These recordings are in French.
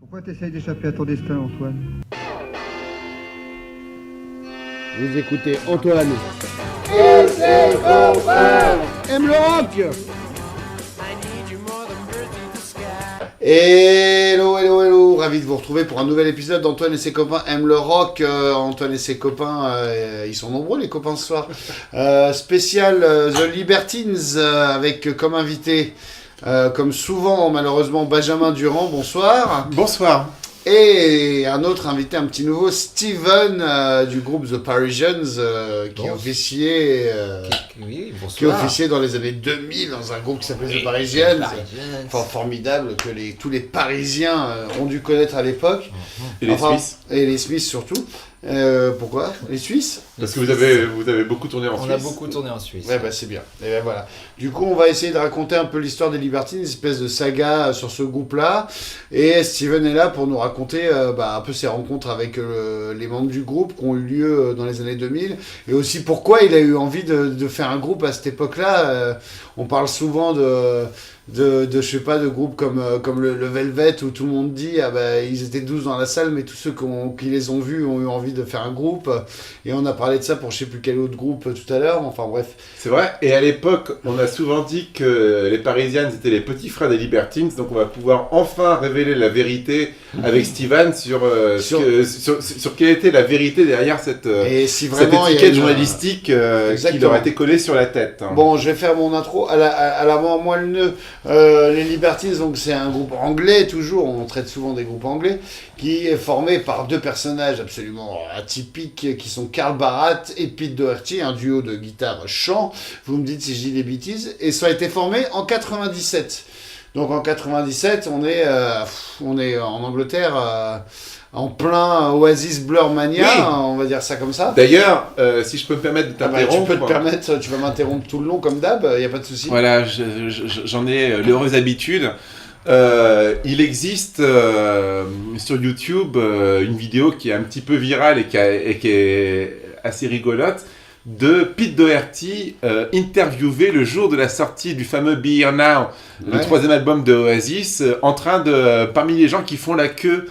Pourquoi t'essayes d'échapper à ton destin, Antoine? Vous écoutez Antoine. Aime le rock. Hello, ravi de vous retrouver pour un nouvel épisode d'Antoine et ses copains aiment le rock. Antoine et ses copains, ils sont nombreux les copains ce soir. Spécial The Libertines avec comme invité, comme souvent malheureusement, Benjamin Durand, bonsoir. Bonsoir. Et un autre invité, un petit nouveau, Steven du groupe The Parisians, qui officiait dans les années 2000 dans un groupe qui s'appelait The Parisians. Formidable que tous les Parisiens ont dû connaître à l'époque. Et les Suisses. Et les Suisses surtout. Pourquoi les Suisses? Parce que vous avez beaucoup tourné en Suisse. On a beaucoup tourné en Suisse. Ouais, bah c'est bien. Et ben voilà. Du coup, on va essayer de raconter un peu l'histoire des Libertines, une espèce de saga sur ce groupe-là. Et Steven est là pour nous raconter un peu ses rencontres avec les membres du groupe qui ont eu lieu dans les années 2000. Et aussi pourquoi il a eu envie de faire un groupe à cette époque-là. On parle souvent de je sais pas, de groupes comme le Velvet où tout le monde dit ils étaient 12 dans la salle, mais tous ceux qui les ont vus ont eu envie de faire un groupe. Et on a parlé de ça pour je sais plus quel autre groupe tout à l'heure, enfin bref. C'est vrai, et à l'époque on a souvent dit que les Parisians étaient les petits frères des Libertines, donc on va pouvoir enfin révéler la vérité avec Steven sur quelle était la vérité derrière cette étiquette journalistique qui leur a été collée sur la tête. Bon, je vais faire mon intro à la moelle nœud. Les Libertines, donc c'est un groupe anglais, toujours, on traite souvent des groupes anglais, qui est formé par deux personnages absolument atypiques, qui sont Carl Barat et Pete Doherty, un duo de guitare-chant, vous me dites si je dis des bêtises, et ça a été formé en 97. Donc en 97, on est en Angleterre, en plein Oasis Blur Mania, oui. On va dire ça comme ça. D'ailleurs, si je peux me permettre de t'interrompre... tu peux te permettre, tu vas m'interrompre tout le long comme d'hab, il n'y a pas de souci. Voilà, j'en ai l'heureuse habitude. Il existe sur YouTube une vidéo qui est un petit peu virale et qui est assez rigolote, de Pete Doherty interviewé le jour de la sortie du fameux Be Here Now, le troisième album de Oasis, en train de, parmi les gens qui font la queue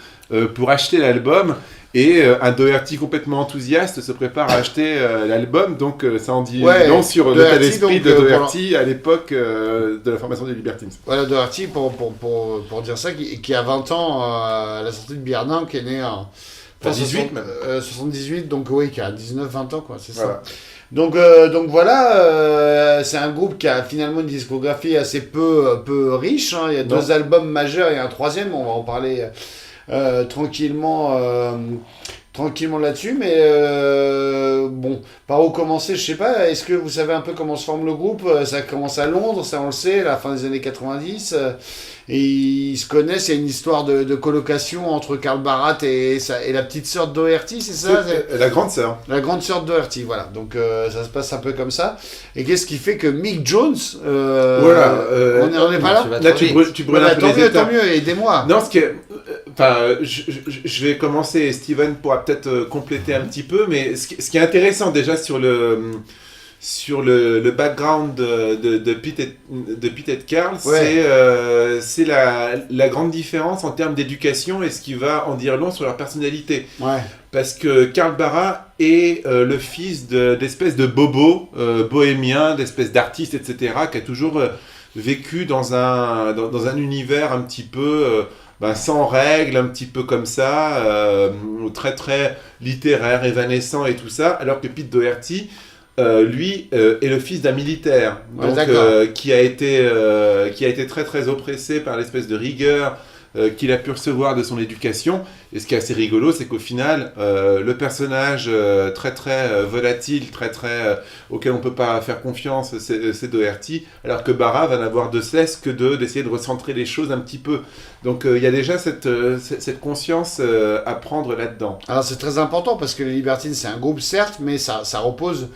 pour acheter l'album, et un Doherty complètement enthousiaste se prépare à acheter l'album, donc ça en dit long sur l'état d'esprit de Doherty à l'époque de la formation des Libertines. Voilà, Doherty, pour dire ça, qui a 20 ans à la sortie de Be Here Now, qui est né en... 18 même. 78, donc oui, qui a 19-20 ans, quoi, c'est ça. Donc voilà, c'est un groupe qui a finalement une discographie assez peu riche, hein. Il y a deux albums majeurs et un troisième, on va en parler tranquillement là-dessus, mais bon, par où commencer, je sais pas, est-ce que vous savez un peu comment se forme le groupe? Ça commence à Londres, ça on le sait, à la fin des années 90, et ils se connaissent, il y a une histoire de colocation entre Carl Barat et la petite sœur de Doherty, c'est ça? La grande sœur. La grande sœur de Doherty, voilà, donc ça se passe un peu comme ça, et qu'est-ce qui fait que Mick Jones, on est pas là? Là tu brûles un peu les étapes. Tant mieux, aidez-moi. Non, je vais commencer, et Steven pourra peut-être compléter un petit peu, mais ce qui est intéressant déjà sur le background de Pete et de Carl, c'est la grande différence en termes d'éducation et ce qui va en dire long sur leur personnalité. Ouais. Parce que Carl Barat est le fils d'espèces de bobos bohémiens, d'espèces d'artistes, etc., qui a toujours vécu dans un univers un petit peu... sans règles, un petit peu comme ça, très très littéraire, évanescent et tout ça, alors que Pete Doherty, lui, est le fils d'un militaire, donc, qui a été très très oppressé par l'espèce de rigueur qu'il a pu recevoir de son éducation. Et ce qui est assez rigolo, c'est qu'au final, le personnage très très volatile, très très auquel on ne peut pas faire confiance, c'est Doherty, alors que Barat va n'avoir de cesse que d'essayer de recentrer les choses un petit peu. Donc il y a déjà cette conscience à prendre là-dedans. Alors c'est très important parce que les Libertines, c'est un groupe certes, mais ça repose,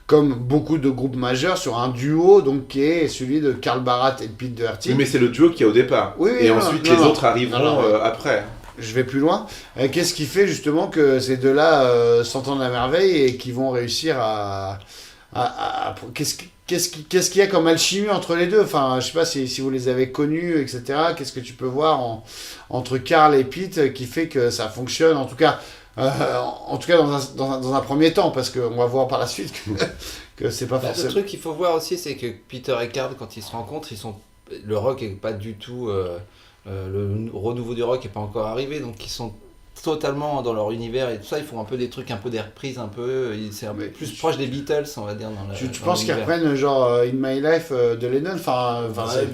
comme beaucoup de groupes majeurs, sur un duo donc, qui est celui de Carl Barat et de Pete Doherty. Oui, mais c'est le duo qui est au départ. Oui, et ensuite les autres arriveront après. Je vais plus loin. Qu'est-ce qui fait justement que ces deux-là s'entendent à merveille et qui vont réussir à Qu'est-ce qu'il y a comme alchimie entre les deux? Enfin, je sais pas si vous les avez connus, etc. Qu'est-ce que tu peux voir entre Carl et Pete qui fait que ça fonctionne, en tout cas dans un premier temps, parce qu'on va voir par la suite que c'est pas forcément... Le truc qu'il faut voir aussi, c'est que Peter et Carl, quand ils se rencontrent, le rock est pas du tout... le renouveau du rock est pas encore arrivé, donc ils sont totalement dans leur univers et tout ça. Ils font un peu des trucs, un peu des reprises, c'est un peu plus proche des Beatles, on va dire. Tu penses qu'ils reprennent genre In My Life de Lennon?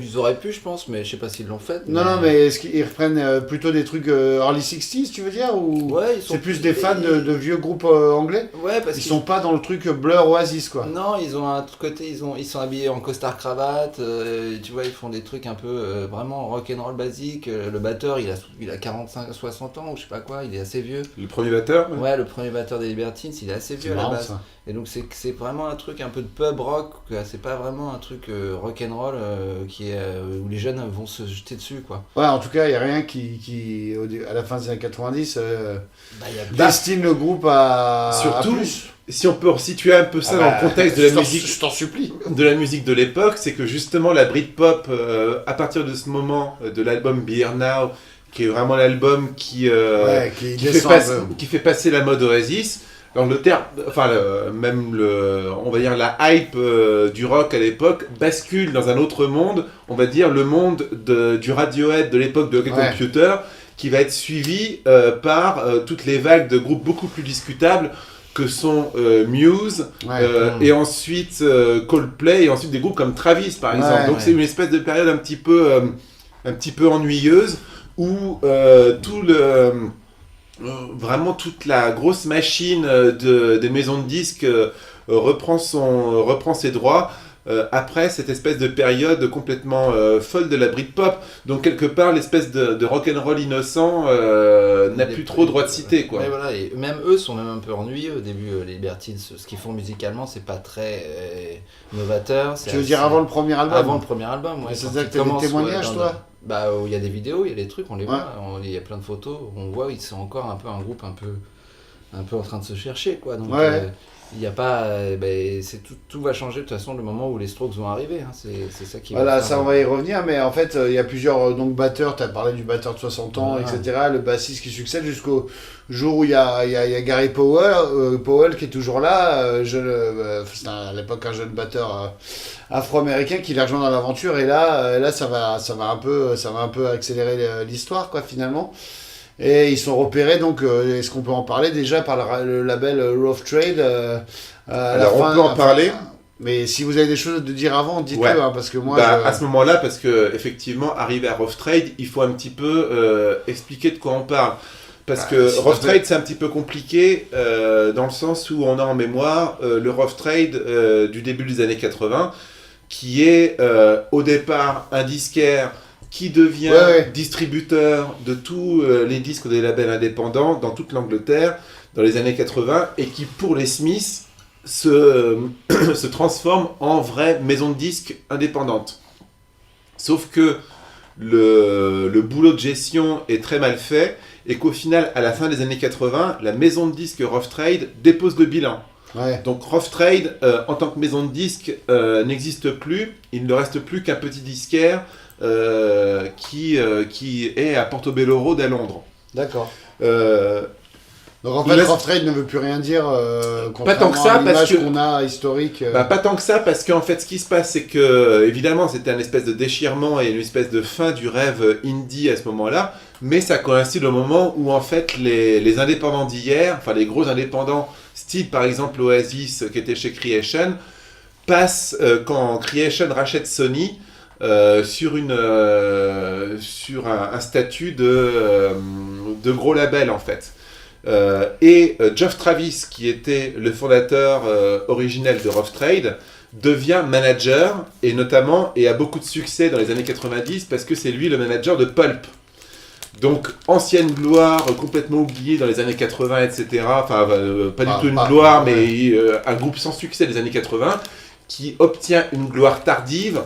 Ils auraient pu, je pense, mais je sais pas s'ils l'ont fait. Non, mais est-ce qu'ils reprennent plutôt des trucs early 60s, tu veux dire, ou ouais, c'est plus des fans de vieux groupes anglais? Ouais, parce qu'ils sont pas dans le truc Blur Oasis, quoi. Non, ils ont un côté, ils sont habillés en costard cravate, tu vois, ils font des trucs un peu vraiment rock'n'roll basique. Le batteur, il a 45-60 ans ou je sais pas quoi, il est assez vieux. Le premier batteur? Ouais, le premier batteur des Libertines, il est assez vieux à la base. Ça. Et donc c'est vraiment un truc un peu de pub rock, c'est pas vraiment un truc rock'n'roll où les jeunes vont se jeter dessus, quoi. Ouais, en tout cas, il n'y a rien qui à la fin des années 90, destine le groupe à plus. Si on peut resituer un peu ça dans le contexte de la musique, je t'en supplie, de la musique de l'époque, c'est que justement la Britpop, à partir de ce moment, de l'album Be Here Now, qui est vraiment l'album qui fait passer la mode Oasis, l'Angleterre, on va dire la hype du rock à l'époque bascule dans un autre monde, on va dire le monde du Radiohead de l'époque de Computer, qui va être suivi par toutes les vagues de groupes beaucoup plus discutables que sont Muse, et ensuite Coldplay, et ensuite des groupes comme Travis par exemple. Donc c'est une espèce de période un petit peu ennuyeuse où vraiment toute la grosse machine des maisons de disques reprend ses droits après cette espèce de période complètement folle de la Britpop. Donc quelque part l'espèce de rock'n'roll innocent n'a plus trop droit de citer, quoi. Ouais, voilà, et même eux sont même un peu ennuyeux au début, les Libertines. Ce qu'ils font musicalement, c'est pas très novateur. Tu veux dire avant le premier album? Avant le premier album, ouais. C'est ça que tu as des témoignages, toi? Il y a des vidéos, il y a des trucs, on les voit, il y a plein de photos, on voit ils sont encore un peu un groupe un peu en train de se chercher, quoi. Donc il y a pas, tout va changer de toute façon le moment où les Strokes vont arriver, hein. C'est ça qui va voilà, ça on va y revenir, mais en fait il y a plusieurs batteurs, tu as parlé du batteur de 60 ans, etc., le bassiste qui succède jusqu'au jour où il y a Gary Powell qui est toujours là, c'est à l'époque un jeune batteur afro-américain qui les rejoint dans l'aventure, et là ça va un peu accélérer l'histoire, quoi, finalement. Et ils sont repérés, donc, est-ce qu'on peut en parler déjà par le label Rough Trade Alors on peut en parler. Mais si vous avez des choses à dire avant, dites-le, hein, parce que moi... À ce moment-là, parce que effectivement, arrivé à Rough Trade, il faut un petit peu expliquer de quoi on parle. Parce que Rough Trade, c'est un petit peu compliqué, dans le sens où on a en mémoire le Rough Trade du début des années 80, qui est au départ un disquaire qui devient distributeur de tous les disques des labels indépendants dans toute l'Angleterre dans les années 80, et qui, pour les Smiths, se transforme en vraie maison de disques indépendante. Sauf que le boulot de gestion est très mal fait, et qu'au final, à la fin des années 80, la maison de disques Rough Trade dépose le bilan. Donc Rough Trade, en tant que maison de disques, n'existe plus. Il ne reste plus qu'un petit disquaire qui est à Portobello Road à Londres. D'accord. Donc en fait, Rough Trade ne veut plus rien dire, pas tant que ça, parce que qu'on a historique. Pas tant que ça, parce qu'en fait, ce qui se passe, c'est que évidemment, c'était un espèce de déchirement et une espèce de fin du rêve indie à ce moment-là, mais ça coïncide au moment où en fait les indépendants d'hier, enfin les gros indépendants, style par exemple Oasis qui était chez Creation, passent quand Creation rachète Sony. Sur un statut de gros label, en fait. Et Geoff Travis, qui était le fondateur originel de Rough Trade, devient manager, et notamment, et a beaucoup de succès dans les années 90, parce que c'est lui le manager de Pulp. Donc, ancienne gloire, complètement oubliée dans les années 80, etc. Enfin, pas du tout une gloire, mais un groupe sans succès des années 80, qui obtient une gloire tardive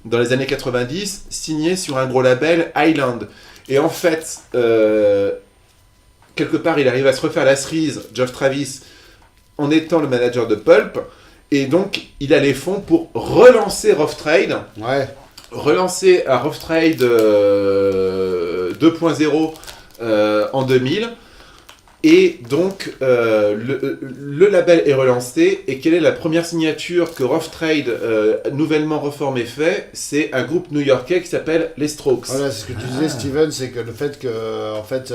dans les années 90, signé sur un gros label, Island. Et en fait, quelque part, il arrive à se refaire la cerise, Geoff Travis, en étant le manager de Pulp, Et donc, il a les fonds pour relancer Rough Trade. Ouais. Relancer un Rough Trade 2.0 en 2000. Et donc, le label est relancé. Et quelle est la première signature que Rough Trade, nouvellement reformé, fait? C'est un groupe new-yorkais qui s'appelle les Strokes. Voilà, c'est ce que tu disais, Steven, c'est que le fait que, en fait,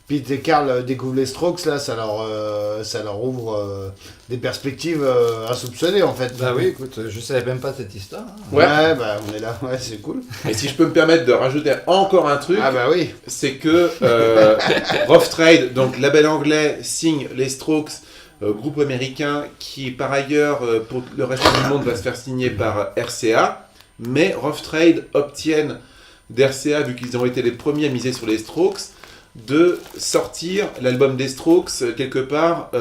Pete et Carl découvrent les Strokes, là, ça leur ouvre des perspectives insoupçonnées, en fait. Bah oui, écoute, je savais même pas cette histoire. Hein. Ouais. Bah on est là, ouais, c'est cool. Et si je peux me permettre de rajouter encore un truc, Ah bah oui. c'est que Rough Trade, donc label anglais, signe les Strokes, groupe américain qui par ailleurs pour le reste du monde va se faire signer par RCA, mais Rough Trade obtiennent d'RCA, vu qu'ils ont été les premiers à miser sur les Strokes, de sortir l'album des Strokes quelque part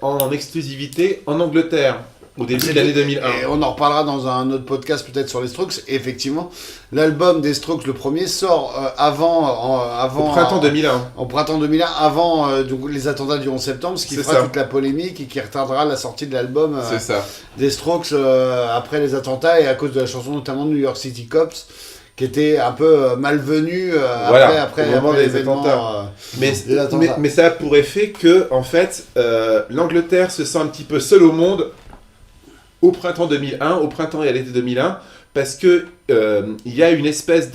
en exclusivité en Angleterre. Au début de l'année 2001. Et on en reparlera dans un autre podcast peut-être sur les Strokes. Et effectivement, l'album des Strokes, le premier, sort au printemps 2001. En printemps 2001, avant donc, les attentats du 11 septembre, ce qui fera toute la polémique et qui retardera la sortie de l'album des Strokes après les attentats et à cause de la chanson notamment de New York City Cops, qui était un peu malvenue après les attentats. Mais ça a pour effet que, en fait, l'Angleterre se sent un petit peu seule au monde au printemps 2001, au printemps et à l'été 2001, parce que il y a une espèce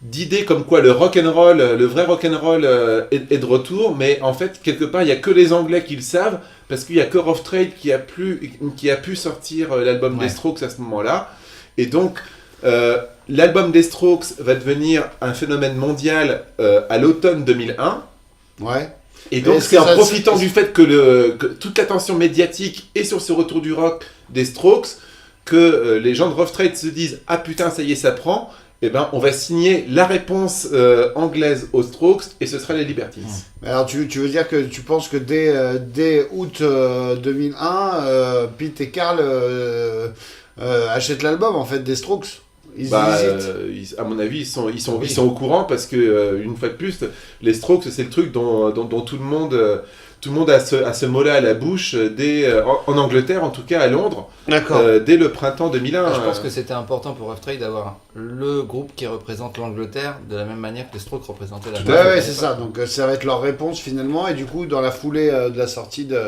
d'idée comme quoi le rock'n'roll, le vrai rock'n'roll est de retour, mais en fait, quelque part, il n'y a que les Anglais qui le savent, parce qu'il n'y a que Rough Trade qui a pu sortir l'album des Strokes à ce moment-là. Et donc, l'album des Strokes va devenir un phénomène mondial à l'automne 2001. Ouais. Et donc, c'est en profitant du fait que toute l'attention médiatique est sur ce retour du rock des Strokes que les gens de Rough Trade se disent « Ah putain, ça y est, ça prend !» Eh ben, on va signer la réponse anglaise aux Strokes et ce sera les Libertines. Alors, tu veux dire que tu penses que dès août 2001, Pete et Carl achètent l'album en fait des Strokes? À mon avis, ils sont au courant parce que, une fois de plus, les Strokes, c'est le truc dont tout le monde a ce mot-là à la bouche en Angleterre, en tout cas à Londres, dès le printemps 2001. Je pense que c'était important pour Rough Trade d'avoir le groupe qui représente l'Angleterre de la même manière que les Strokes représentaient la Angleterre. Ouais, c'est ça. Donc ça va être leur réponse finalement. Et du coup, dans la foulée de la sortie de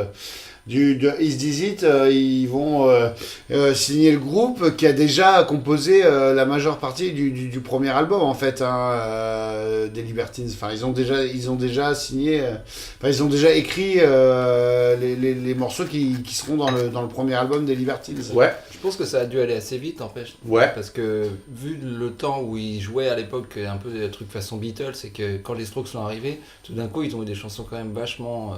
Is This It, ils vont signer le groupe qui a déjà composé la majeure partie du premier album en fait des Libertines. Enfin, ils ont déjà signé, ils ont déjà écrit les morceaux qui seront dans le premier album des Libertines. Ouais. Je pense que ça a dû aller assez vite en fait. Ouais. Parce que vu le temps où ils jouaient à l'époque, un peu des trucs façon Beatles, c'est que quand les Strokes sont arrivés, tout d'un coup ils ont eu des chansons quand même vachement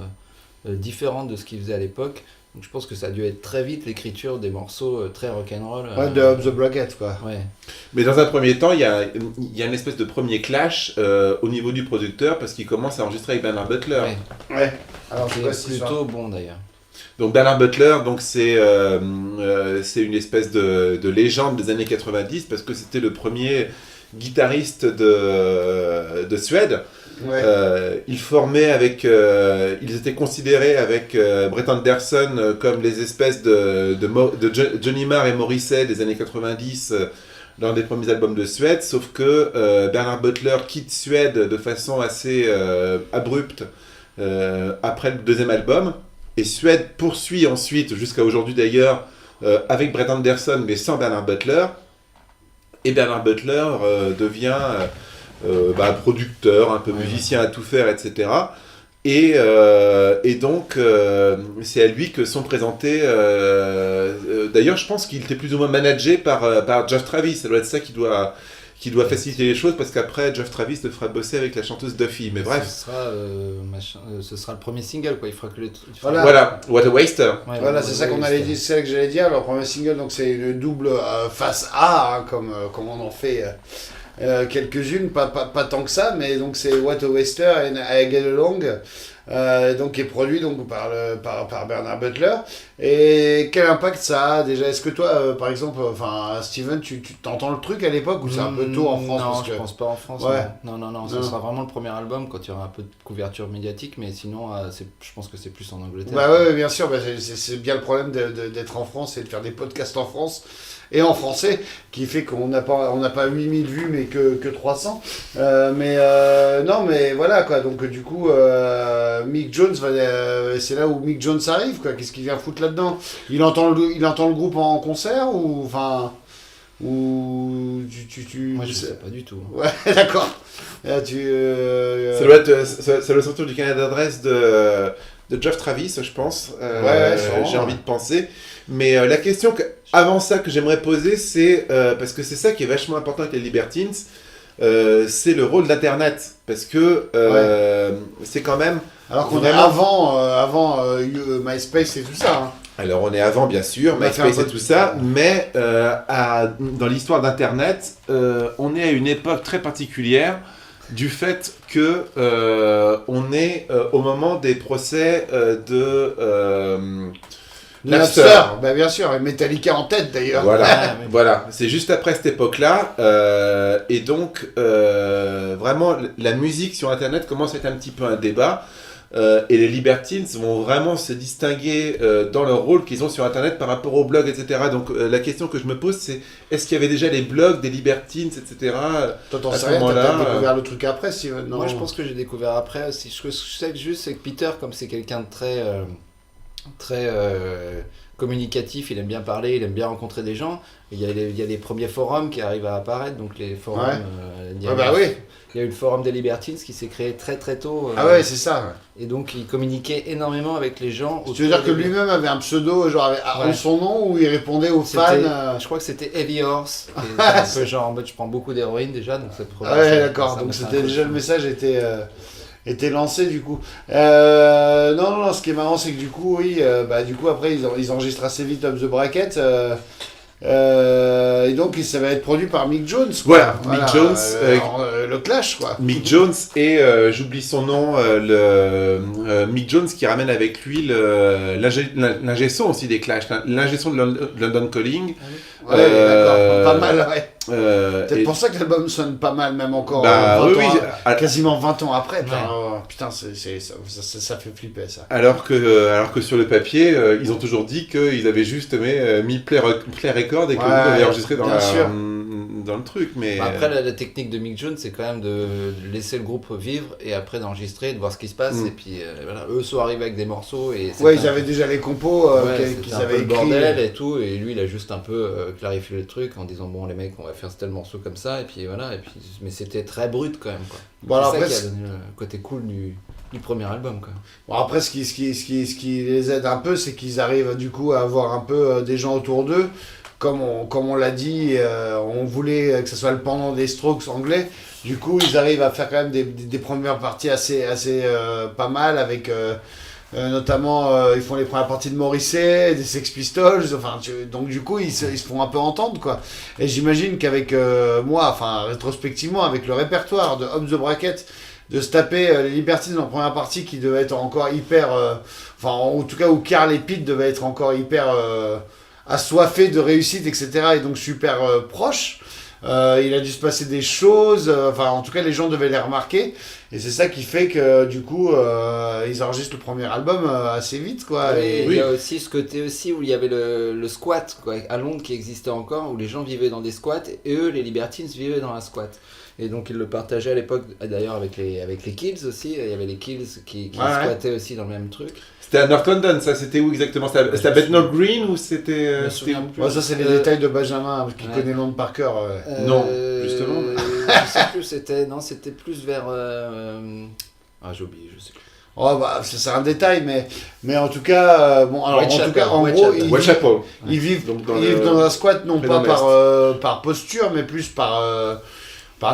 différentes de ce qu'ils faisaient à l'époque. Donc je pense que ça a dû être très vite l'écriture des morceaux très rock'n'roll. Ouais, de Up the Bracket quoi. Ouais. Mais dans un premier temps, il y a une espèce de premier clash au niveau du producteur parce qu'il commence à enregistrer avec Bernard Butler. Ouais. Alors c'est plutôt bon d'ailleurs. Donc Bernard Butler, c'est une espèce de légende des années 90 parce que c'était le premier guitariste de Suède. Ouais. Ils étaient considérés avec Brett Anderson comme les espèces de Johnny Marr et Morrissey des années 90 lors des premiers albums de Suède, sauf que Bernard Butler quitte Suède de façon assez abrupte après le deuxième album, et Suède poursuit ensuite, jusqu'à aujourd'hui d'ailleurs, avec Brett Anderson mais sans Bernard Butler, et Bernard Butler devient producteur, un peu musicien à tout faire, etc. Et donc, c'est à lui que sont présentés... d'ailleurs, je pense qu'il était plus ou moins managé par Geoff Travis. Ça doit être ça qui doit faciliter les choses, parce qu'après, Geoff Travis te fera bosser avec la chanteuse Duffy. Mais bref. Ce sera le premier single, quoi. Il fera que les... Voilà, What a Waster. Ouais, voilà, c'est ça qu'on allait dire, c'est ça que j'allais dire. Le premier single, donc c'est une double face A, comme on en fait... quelques-unes, pas tant que ça, mais donc c'est What a Waster et I Get Along. donc qui est produit donc par Bernard Butler. Et quel impact ça a déjà? Est-ce que toi, par exemple, Steven, tu t'entends le truc à l'époque ou c'est un peu tôt en France? Non, je pense pas en France. Ouais. Non. Ça sera vraiment le premier album quand il y aura un peu de couverture médiatique, mais sinon, je pense que c'est plus en Angleterre. Bah ouais, bien sûr, c'est bien le problème d'être en France et de faire des podcasts en France. Et en français, qui fait qu'on n'a pas 8000 vues, mais que 300. Non, mais voilà, quoi. Donc, du coup, Mick Jones, c'est là où Mick Jones arrive, quoi. Qu'est-ce qu'il vient foutre là-dedans? Il entend le groupe en concert, ou... Enfin... Ou... Moi, je sais pas du tout. Ouais, d'accord. Là, Ça doit sortir du Canada Adresse de Jeff Travis, je pense. J'ai envie de penser. Mais la question avant ça que j'aimerais poser, c'est parce que c'est ça qui est vachement important avec les Libertines, c'est le rôle d'Internet, parce que c'est quand même. Alors qu'on est avant MySpace et tout ça. Hein. Alors on est avant bien sûr, MySpace et tout ça, mais dans l'histoire d'Internet, on est à une époque très particulière du fait que on est au moment des procès de Napster, bah bien sûr, et Metallica en tête d'ailleurs. Voilà, c'est juste après cette époque-là, et donc vraiment la musique sur Internet commence à être un petit peu un débat, et les Libertines vont vraiment se distinguer dans leur rôle qu'ils ont sur Internet par rapport aux blogs, etc. Donc la question que je me pose, c'est est-ce qu'il y avait déjà les blogs des Libertines, etc. Toi, t'en sais rien, t'as découvert le truc après, Steven? Moi, je pense que j'ai découvert après aussi. Je sais que juste, c'est que Peter, comme c'est quelqu'un de très communicatif, il aime bien parler, il aime bien rencontrer des gens. Il y a les premiers forums qui arrivent à apparaître, donc les forums. Il y a eu le forum des Libertines qui s'est créé très très tôt. C'est ça. Ouais. Et donc il communiquait énormément avec les gens. Tu veux dire que lui-même avait un pseudo, genre avec son nom, où il répondait aux fans Je crois que c'était Heavy Horse. Un peu genre en mode je prends beaucoup d'héroïne déjà, donc ça d'accord. Donc c'était déjà le message était lancé du coup. Non, ce qui est marrant c'est que du coup, du coup après ils enregistrent assez vite Up the Bracket. Et donc ça va être produit par Mick Jones. Mick Jones. Le Clash quoi. Mick Jones et j'oublie son nom, Mick Jones qui ramène avec lui l'ingé son aussi des Clash, l'ingé son de London Calling. D'accord, pas mal, ouais. Peut-être pour ça que l'album sonne pas mal, même encore quasiment 20 ans après. Putain, ça fait flipper ça. Alors que sur le papier, ils ont toujours dit qu'ils avaient juste mis Play Record et que vous avez enregistré dans le truc. Mais après, la technique de Mick Jones, c'est quand même de laisser le groupe vivre et après d'enregistrer, de voir ce qui se passe. Et puis eux sont arrivés avec des morceaux. Et ils avaient déjà les compos qu'ils avaient écrits. Bordel et tout, et lui il a juste un peu clarifié le truc en disant bon les mecs on va faire tel morceau comme ça et puis voilà mais c'était très brut quand même quoi. C'est ça qui a donné le côté cool du premier album quoi. Bon après ce qui les aide un peu c'est qu'ils arrivent du coup à avoir un peu des gens autour d'eux comme on l'a dit on voulait que ce soit le pendant des Strokes anglais. Du coup ils arrivent à faire quand même des premières parties assez pas mal avec notamment ils font les premières parties de Morrissey, des Sex Pistols, donc du coup ils se font un peu entendre quoi. Et j'imagine qu'avec rétrospectivement avec le répertoire de Up the Bracket, de se taper les Libertines en première partie qui devait être encore hyper, en tout cas où Carl et Pete devaient être encore hyper assoiffés de réussite, etc. et donc super proches. Il a dû se passer des choses, en tout cas les gens devaient les remarquer et c'est ça qui fait que du coup ils enregistrent le premier album assez vite quoi. Il y a aussi ce côté aussi où il y avait le squat quoi, à Londres qui existait encore, où les gens vivaient dans des squats et eux les Libertines vivaient dans un squat. Et donc ils le partageaient à l'époque d'ailleurs avec les Kills aussi, il y avait les Kills qui squattaient aussi dans le même truc. C'était à North London, ça c'était où exactement? C'était à Bethnal Green ou c'était ça c'est les détails de Benjamin qui connaît Londres par cœur. Non, justement. Je sais plus, c'était plus vers j'ai oublié, je sais plus. C'est un détail mais en tout cas ils vivent dans un squat non pas par posture mais plus par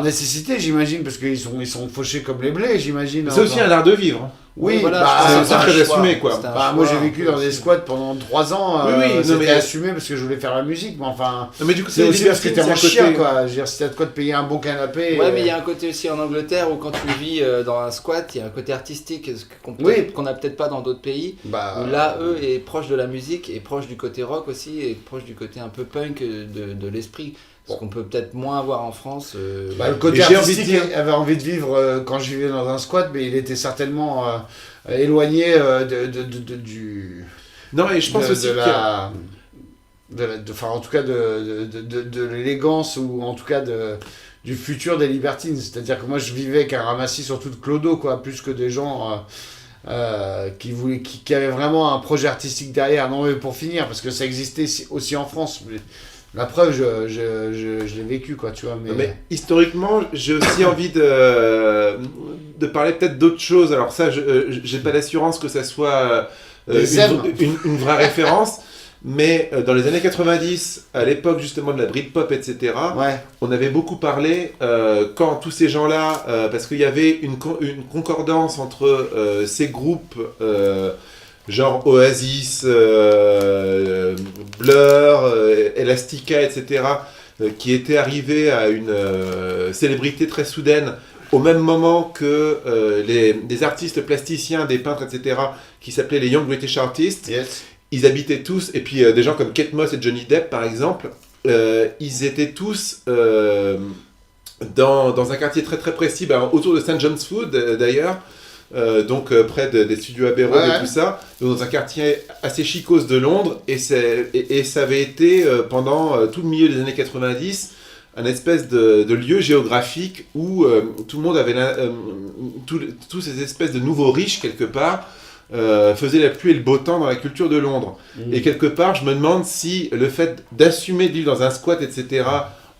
nécessité j'imagine parce qu'ils sont fauchés comme les blés j'imagine. C'est aussi un art de vivre. Oui, c'est très assumé, quoi. Moi, j'ai vécu dans des squats pendant 3 ans. C'était assumé parce que je voulais faire la musique, mais enfin. Non, mais du coup, c'est aussi parce que t'es un chien, quoi. Je veux dire, si t'as de quoi te payer un bon canapé. Ouais, mais il y a un côté aussi en Angleterre où quand tu vis dans un squat, il y a un côté artistique qu'on n'a peut-être pas dans d'autres pays. Où là, eux, est proche de la musique, et proche du côté rock aussi, et proche du côté un peu punk de l'esprit. Ce qu'on peut peut-être moins avoir en France. Le côté artistique avait envie de vivre quand je vivais dans un squat, mais il était certainement éloigné du. Non, et je pense aussi en tout cas de l'élégance, ou en tout cas du futur des Libertines. C'est-à-dire que moi je vivais avec un ramassis surtout de clodo, quoi, plus que des gens qui avaient vraiment un projet artistique derrière. Non, mais pour finir, parce que ça existait aussi en France. La preuve, je l'ai vécu, quoi, tu vois. Mais historiquement, j'ai aussi envie de parler peut-être d'autres choses. Alors ça, j'ai pas l'assurance que ça soit une vraie référence. Mais dans les années 90, à l'époque justement de la Britpop, etc., on avait beaucoup parlé, quand tous ces gens-là, parce qu'il y avait une concordance entre ces groupes... genre Oasis, Blur, Elastica, etc., qui étaient arrivés à une célébrité très soudaine au même moment que des artistes plasticiens, des peintres, etc., qui s'appelaient les Young British Artists. Yes. Ils habitaient tous, et puis des gens comme Kate Moss et Johnny Depp, par exemple, ils étaient tous dans un quartier très très précis, autour de St. John's Wood d'ailleurs, donc près des studios Abbey Road et tout ça, dans un quartier assez chicos de Londres, et ça avait été pendant tout le milieu des années 90 un espèce de lieu géographique où tout le monde avait tous ces espèces de nouveaux riches quelque part faisaient la pluie et le beau temps dans la culture de Londres. Et quelque part je me demande si le fait d'assumer de vivre dans un squat, etc.,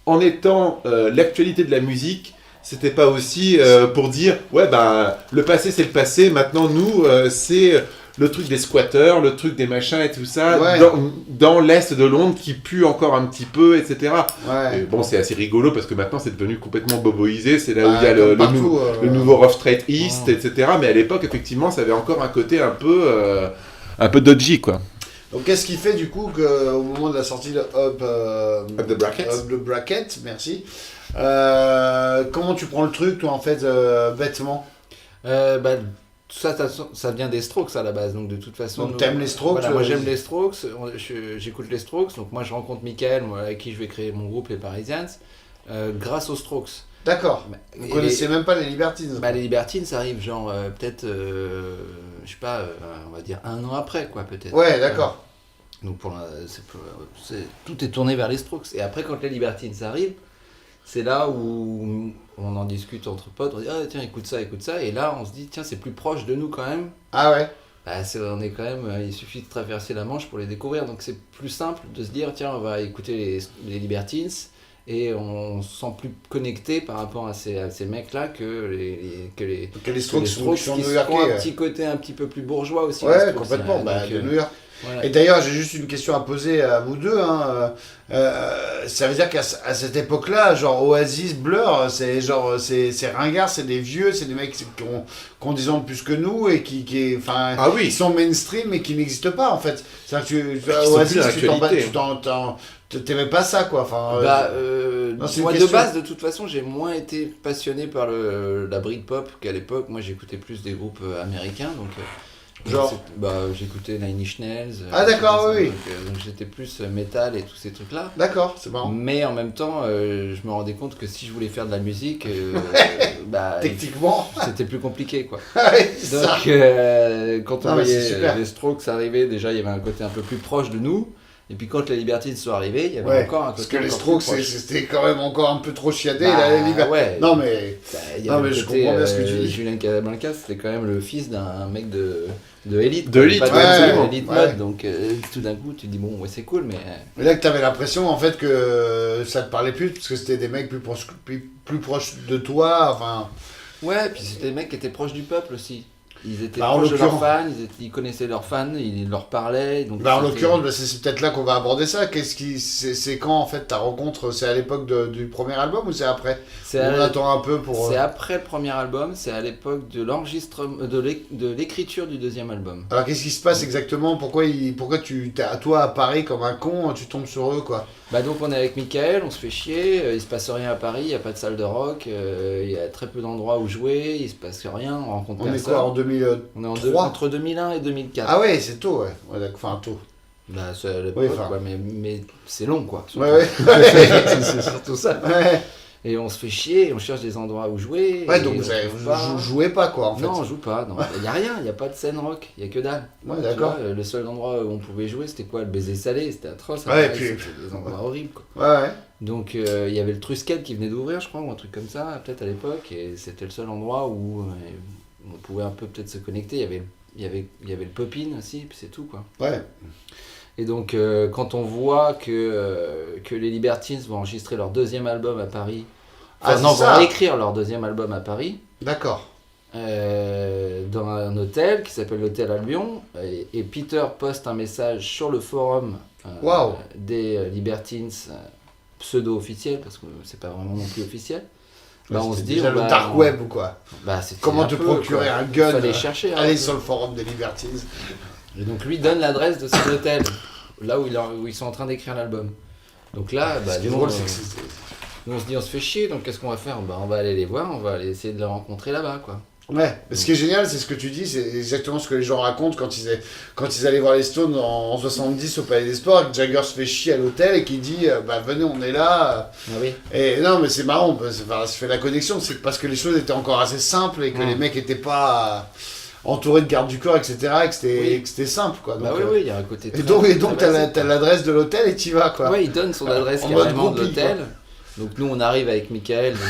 en étant l'actualité de la musique, c'était pas aussi pour dire le passé c'est le passé, maintenant nous c'est le truc des squatteurs, le truc des machins et tout ça, dans l'est de Londres qui pue encore un petit peu, etc. Et bon, c'est assez rigolo parce que maintenant c'est devenu complètement boboisé, c'est là où il y a le nouveau Rough Trade East, etc. Mais à l'époque, effectivement, ça avait encore un côté un peu dodgy, quoi. Donc qu'est-ce qui fait du coup qu'au moment de la sortie de Up the Bracket, merci, comment tu prends le truc, toi, en fait, bêtement? Ça vient des Strokes à la base, donc de toute façon. Donc t'aimes les Strokes? Moi j'aime les Strokes, j'écoute les Strokes, donc moi je rencontre Michael, avec qui je vais créer mon groupe, les Parisians, grâce aux Strokes. D'accord. Vous connaissez même pas les Libertines? Les Libertines, ça arrive genre peut-être, je sais pas, on va dire 1 an après, quoi, peut-être. Ouais, d'accord. Donc tout est tourné vers les Strokes. Et après, quand les Libertines arrivent, c'est là où on en discute entre potes, on dit tiens, écoute ça, et là on se dit tiens, c'est plus proche de nous quand même. Ah ouais. On est quand même, il suffit de traverser la Manche pour les découvrir, donc c'est plus simple de se dire tiens, on va écouter les Libertines, et on se sent plus connecté par rapport à ces mecs-là que les Strokes qui ont un petit côté un petit peu plus bourgeois aussi. Ouais, complètement, de New York. Voilà. Et d'ailleurs, j'ai juste une question à poser à vous deux. Ça veut dire qu'à cette époque-là, genre Oasis, Blur, c'est ringard, c'est des vieux, c'est des mecs qui ont 10 ans de plus que nous et qui sont mainstream et qui n'existent pas en fait. C'est-à-dire que Oasis, tu t'aimais pas ça, quoi. Moi de base, de toute façon, j'ai moins été passionné par la Britpop qu'à l'époque. Moi, j'écoutais plus des groupes américains, donc. J'écoutais Nine Inch Nails. D'accord, oui. Donc j'étais plus métal et tous ces trucs-là. D'accord, c'est marrant. Mais en même temps, je me rendais compte que si je voulais faire de la musique, techniquement, c'était plus compliqué, quoi. Donc quand on voyait les Strokes arriver, déjà il y avait un côté un peu plus proche de nous. Et puis quand les Libertines sont arrivés, il y avait encore un côté. Parce que les Strokes, c'était quand même encore un peu trop chiadé. Non mais je comprends bien ce que tu dis. Julian Casablancas, c'était quand même le fils d'un mec de Elite. Elite Mode, donc tout d'un coup tu te dis bon, c'est cool, mais. Mais là que t'avais l'impression en fait que ça te parlait plus, parce que c'était des mecs plus proches de toi, enfin. Ouais, puis c'était des mecs qui étaient proches du peuple aussi. Ils étaient Bah, en proches de leurs l'occurrence- fans, ils connaissaient leurs fans, ils leur parlaient. Donc Bah, en c'était- l'occurrence, bah, c'est peut-être là qu'on va aborder ça. C'est quand en fait ta rencontre? C'est à l'époque du premier album ou c'est après? c'est On à- attend un peu pour. c'est après le premier album, c'est à l'époque de l'enregistrement, de l'écriture du deuxième album. Alors qu'est-ce qui se passe exactement? Pourquoi toi à Paris comme un con, tu tombes sur eux quoi? Bah donc on est avec Michael, on se fait chier, il se passe rien à Paris, il n'y a pas de salle de rock, il y a très peu d'endroits où jouer, il se passe rien, on rencontre On est personne. quoi en 2000? On est trois entre 2001 et 2004. Ah ouais, c'est tôt, ouais. Ouais, d'accord. Enfin, tôt. Bah c'est à l'époque, Oui, enfin. quoi, mais c'est long quoi. Ouais, ouais. c'est surtout ça. Ouais, Et on se fait chier, on cherche des endroits où jouer. ouais et donc on vous trouve pas. jouez pas quoi en fait. Non, on joue pas, il n'y a rien, il n'y a pas de scène rock, il n'y a que dalle. Ouais, Tu d'accord. vois, le seul endroit où on pouvait jouer, c'était quoi? Le baiser salé, c'était atroce. Ouais, pareil, puis- c'était des endroits horribles quoi. Ouais, ouais. Donc il y avait le Truskel qui venait d'ouvrir, je crois, ou un truc comme ça, peut-être à l'époque, et c'était le seul endroit où on pouvait un peu peut-être se connecter. Il y avait le Popin aussi, puis c'est tout quoi. Ouais. Et donc quand on voit que les Libertines vont enregistrer leur deuxième album à Paris, Ah, non, c'est ça. vont écrire leur deuxième album à Paris, D'accord. dans un hôtel qui s'appelle l'hôtel Albion, et Peter poste un message sur le forum Waouh. des Libertines, pseudo-officiel, parce que c'est pas vraiment non plus officiel. Bah, on se C'était dit, déjà bah, le dark web ou quoi? c'était Comment un te peu, procurer quoi. un gun? Fallait chercher. un Allez peu. sur le forum des Libertines. Et donc lui donne l'adresse de son hôtel, là où ils sont en train d'écrire l'album. Donc là, bah, Ce qui est nous, drôle, on- c'est que c'est. nous, on se dit on se fait chier, donc qu'est-ce qu'on va faire? Bah, on va aller les voir, on va aller essayer de les rencontrer là-bas quoi. Ouais, mais ce qui est génial, c'est ce que tu dis, c'est exactement ce que les gens racontent quand ils allaient voir les Stones en 70 au Palais des Sports, et que Jagger se fait chier à l'hôtel et qui dit bah venez, on est là. Ah oui. Et non, mais c'est marrant, ça fait la connexion, c'est parce que les choses étaient encore assez simples et que les mecs étaient pas entourés de gardes du corps, etc. Et que c'était simple quoi. Donc, Bah oui, il y a un côté Et donc très basique, t'as l'adresse de l'hôtel et t'y vas quoi. Ouais, il donne son adresse En mode carrément de groupie, l'hôtel. Donc nous, on arrive avec Michael. Donc,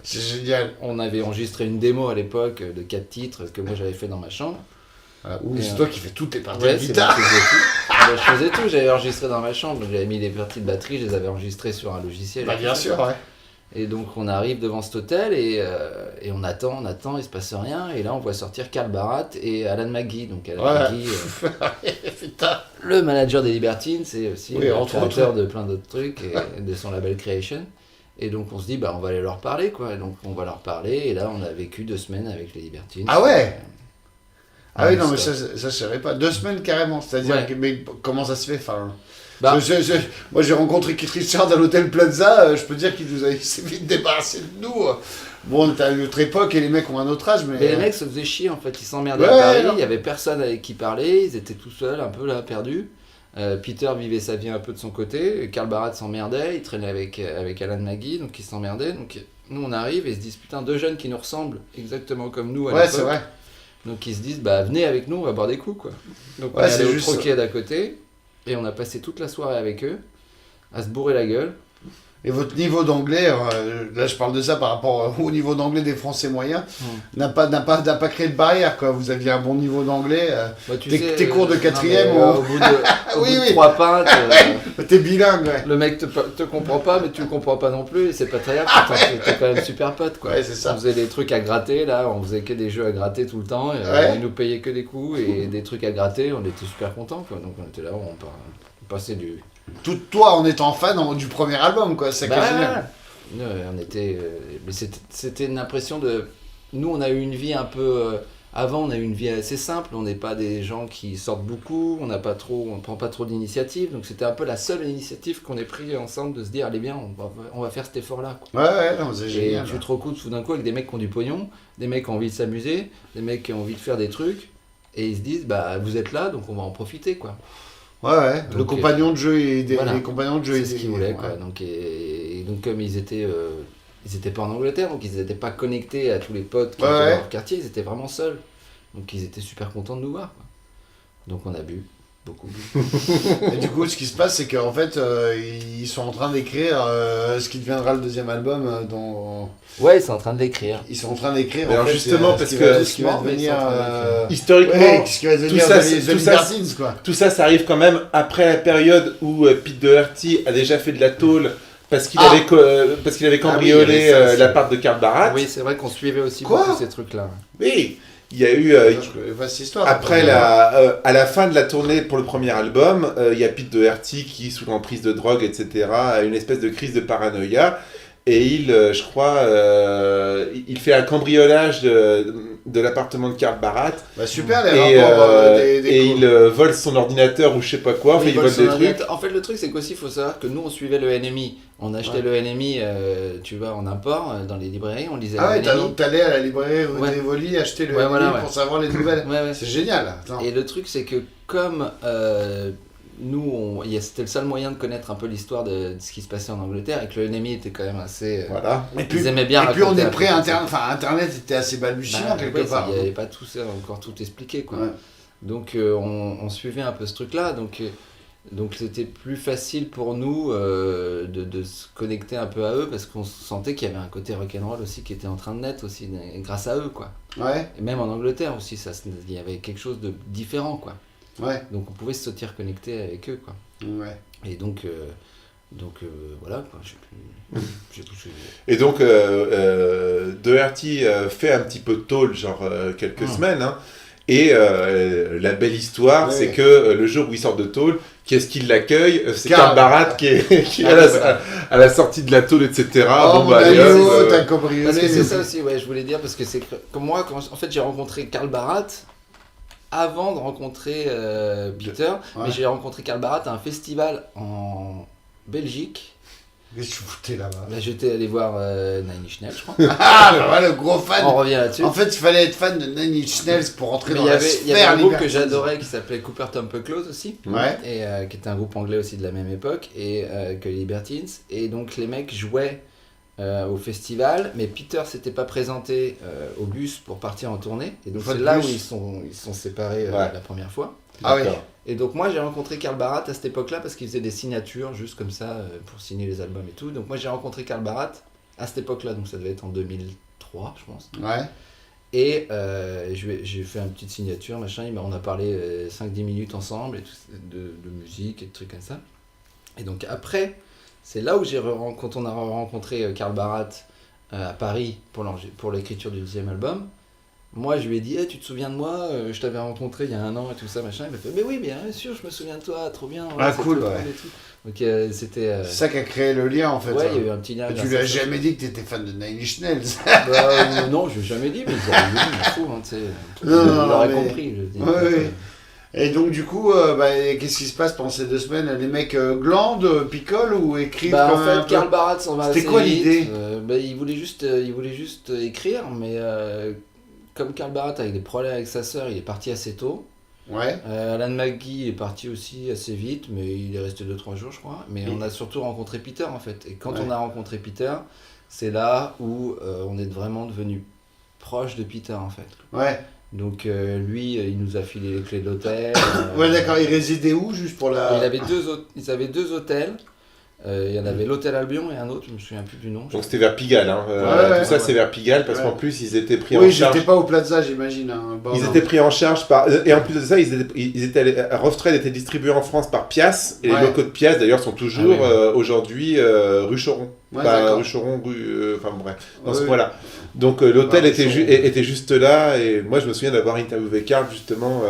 C'est génial. on avait enregistré une démo à l'époque de 4 titres que moi j'avais fait dans ma chambre. Ou Et, c'est toi qui fais toutes tes parties Ouais, de c'est guitare. moi qui faisais tout. Ah bah, je faisais tout, j'avais enregistré dans ma chambre. Donc j'avais mis les parties de batterie, je les avais enregistrées sur un logiciel. Bah et tout bien ça. sûr, ouais. Et donc on arrive devant cet hôtel et on attend, il se passe rien. Et là on voit sortir Karl Barat et Alan McGee. Donc Alan Ouais. McGee, Putain. le manager des Libertines, c'est aussi Oui, le entre créateur autres. de plein d'autres trucs et de son label Creation. Et donc on se dit bah on va aller leur parler quoi. Et donc on va leur parler et là on a vécu 2 semaines avec les Libertines. Ah ouais. Ah oui, non, mais stop. ça je savais pas. 2 semaines carrément, c'est-à-dire Ouais. que, mais comment ça se fait enfin, Bah- moi j'ai rencontré Keith Richards à l'hôtel Plaza, je peux dire qu'il s'est vite débarrassé de nous. Bon, on était à une autre époque et les mecs ont un autre âge, mais. Mais les mecs se faisaient chier en fait, ils s'emmerdaient Ouais, à Paris, non. il y avait personne avec qui parler, ils étaient tout seuls, un peu là, perdus. Peter vivait sa vie un peu de son côté, Karl Barat s'emmerdait, il traînait avec Alan McGee, donc ils s'emmerdaient. Donc nous on arrive et ils se disent putain, 2 jeunes qui nous ressemblent exactement comme nous à Ouais, l'époque. c'est vrai. Donc ils se disent bah venez avec nous, on va boire des coups quoi. Donc on Ouais, est allé c'est au juste troquet d'à côté et on a passé toute la soirée avec eux à se bourrer la gueule. Et votre niveau d'anglais, là je parle de ça par rapport au niveau d'anglais des Français moyens, n'a pas créé de barrière quoi. Vous aviez un bon niveau d'anglais, Bah, tu Tes cours de non, quatrième, mais, on- au bout de, Oui, oui. 3 pintes, t'es bilingue, ouais. le mec te comprend pas, mais tu le comprends pas non plus, et c'est pas très grave, t'es quand même super pote quoi. Ouais, c'est ça. On faisait des trucs à gratter là, on faisait que des jeux à gratter tout le temps, et Ouais. ils nous payaient que des coups et des trucs à gratter, on était super contents quoi. Donc on était là, on passait du. Tout toi en étant fan du premier album quoi, c'est Bah, génial. on était. Mais c'était une impression de. Nous on a eu une vie un peu. Avant on a eu une vie assez simple, on n'est pas des gens qui sortent beaucoup, on prend pas trop d'initiatives, donc c'était un peu la seule initiative qu'on ait pris ensemble de se dire allez bien, on va faire cet effort là. Ouais, non, c'est Et génial. tu te retrouves tout d'un coup avec des mecs qui ont du pognon, des mecs qui ont envie de s'amuser, des mecs qui ont envie de faire des trucs, et ils se disent bah vous êtes là donc on va en profiter quoi. Ouais, le Donc, compagnon de jeu et voilà. les compagnons de jeu. C'est ce qu'ils voulaient ouais. quoi. Donc, et donc comme ils étaient pas en Angleterre, donc ils n'étaient pas connectés à tous les potes qui Ouais, étaient ouais. dans leur quartier, ils étaient vraiment seuls. Donc ils étaient super contents de nous voir. Quoi. Donc on a bu, beaucoup bu. Et du coup, ce qui se passe, c'est qu'en fait, ils sont en train d'écrire ce qui deviendra le deuxième album. Ouais, ils sont en train de l'écrire. Ils sont en train d'écrire. Mais en alors fait, justement, ce parce qui que- va- ce qui va doucement, mais ils devenir. sont en train d'écrire. Historiquement, Ouais, ce qui va devenir ça, The c'est- The tout ça, Libertines, quoi. tout ça, ça arrive quand même après la période où Pete Doherty a déjà fait de la tôle parce qu'il Ah. avait Ah oui, il y cambriolé avait ça aussi. l'appart de Karl Barat. Oui, c'est vrai qu'on suivait aussi Quoi beaucoup ces trucs-là. Oui, Il y a eu après à la fin de la tournée pour le premier album, il y a Pete Doherty qui, sous l'emprise de drogue, etc., a une espèce de crise de paranoïa et je crois, il fait un cambriolage de l'appartement de Karl Barat. Bah super, les rapports et il vole son ordinateur ou je sais pas quoi, oui, il vole des trucs. En fait, le truc, c'est qu'aussi, il faut savoir que nous, on suivait le NMI. On achetait le NMI, tu vois, en import, dans les librairies, on lisait le NMI. Donc t'allais à la librairie rue des Rivoli acheter le NMI pour savoir les nouvelles. C'est génial. Attends. Et le truc, c'est que comme nous, c'était le seul moyen de connaître un peu l'histoire de ce qui se passait en Angleterre, et que le NMI était quand même assez... Voilà. Ils aimaient bien et puis on est prêt à Internet. Enfin, Internet était assez balbutiant quelque part. Il n'y avait pas tout ça, encore tout expliqué, quoi. Ouais. Donc on suivait un peu ce truc-là, donc c'était plus facile pour nous de se connecter un peu à eux, parce qu'on sentait qu'il y avait un côté rock'n'roll aussi qui était en train de naître aussi, grâce à eux, quoi. Ouais. Et même en Angleterre aussi, il y avait quelque chose de différent, quoi. Ouais. Donc on pouvait se sentir connecté avec eux, quoi. Ouais. Et donc voilà, quoi. Et donc Doherty fait un petit peu de tôle, genre quelques semaines, hein. Et la belle histoire, c'est que le jour où il sort de tôle, qu'est-ce qui l'accueille? C'est Karl Barat qui est à la sortie de la tôle, etc. Parce que c'est ça aussi, ouais, je voulais dire, parce que c'est comme moi, en fait, j'ai rencontré Karl Barat avant de rencontrer Peter, mais j'ai rencontré Karl Barat à un festival en Belgique. Qu'est-ce que tu foutais là-bas? Là, j'étais allé voir Nine Inch Nails, je crois. Le gros fan. On revient là-dessus. En fait, il fallait être fan de Nine Inch Nails pour rentrer dans la sphère. Il y avait un groupe que j'adorais qui s'appelait Cooper Temple Close aussi, et qui était un groupe anglais aussi de la même époque, et que les Libertines. Et donc les mecs jouaient au festival, mais Peter s'était pas présenté au bus pour partir en tournée, et donc c'est là où ils sont séparés la première fois. Ah oui. Et donc moi j'ai rencontré Karl Barat à cette époque-là parce qu'il faisait des signatures juste comme ça pour signer les albums et tout. Donc moi j'ai rencontré Karl Barat à cette époque-là, donc ça devait être en 2003 je pense. Ouais. Et j'ai fait une petite signature, machin, on a parlé 5-10 minutes ensemble et tout, de musique et de trucs comme ça. Et donc après, c'est là où quand on a rencontré Karl Barat à Paris pour l'écriture du deuxième album. Moi, je lui ai dit, hey, tu te souviens de moi? Je t'avais rencontré il y a 1 an et tout ça, machin. Il m'a fait, mais oui, bien sûr, je me souviens de toi, trop bien. Ah, cool, ouais. Donc, c'était... C'est ça qui a créé le lien, en fait. Ouais, il y a eu un petit lien. Mais tu lui as jamais dit que tu étais fan de Nine Inch Nails? Non, je lui ai jamais dit, mais j'aurais dit, je trouve, hein, tu sais. Il aurait compris, je dis. Oui. Et donc, du coup, qu'est-ce qui se passe pendant ces 2 semaines? Les mecs glandent, picolent ou écrivent en fait, Karl Barat s'en va assez vite. C'était quoi l'idée? Il voulait juste écrire, mais... Comme Karl Barat avait des problèmes avec sa sœur, il est parti assez tôt. Ouais. Alan McGee est parti aussi assez vite, mais il est resté 2-3 jours, je crois. Mais on a surtout rencontré Peter, en fait. Et quand on a rencontré Peter, c'est là où on est vraiment devenu proche de Peter, en fait. Ouais. Donc lui, il nous a filé les clés de l'hôtel. Ouais, d'accord. Il résidait où, juste pour la... Ils avaient 2 hôtels. Il y en avait l'hôtel Albion et un autre, je me souviens plus du nom. Donc c'était vers Pigalle, hein. Tout ça c'est vers Pigalle parce qu'en plus ils étaient pris en charge. Oui, j'étais pas au Plaza, j'imagine. Hein. Ils étaient pris en charge par. Et en plus de ça, Rough Trade était distribué en France par Pias. Et les locaux de Pias d'ailleurs sont toujours aujourd'hui rue Choron. Rue Choron, enfin bref, dans ce coin-là. Donc l'hôtel était juste là. Et moi je me souviens d'avoir interviewé Karl justement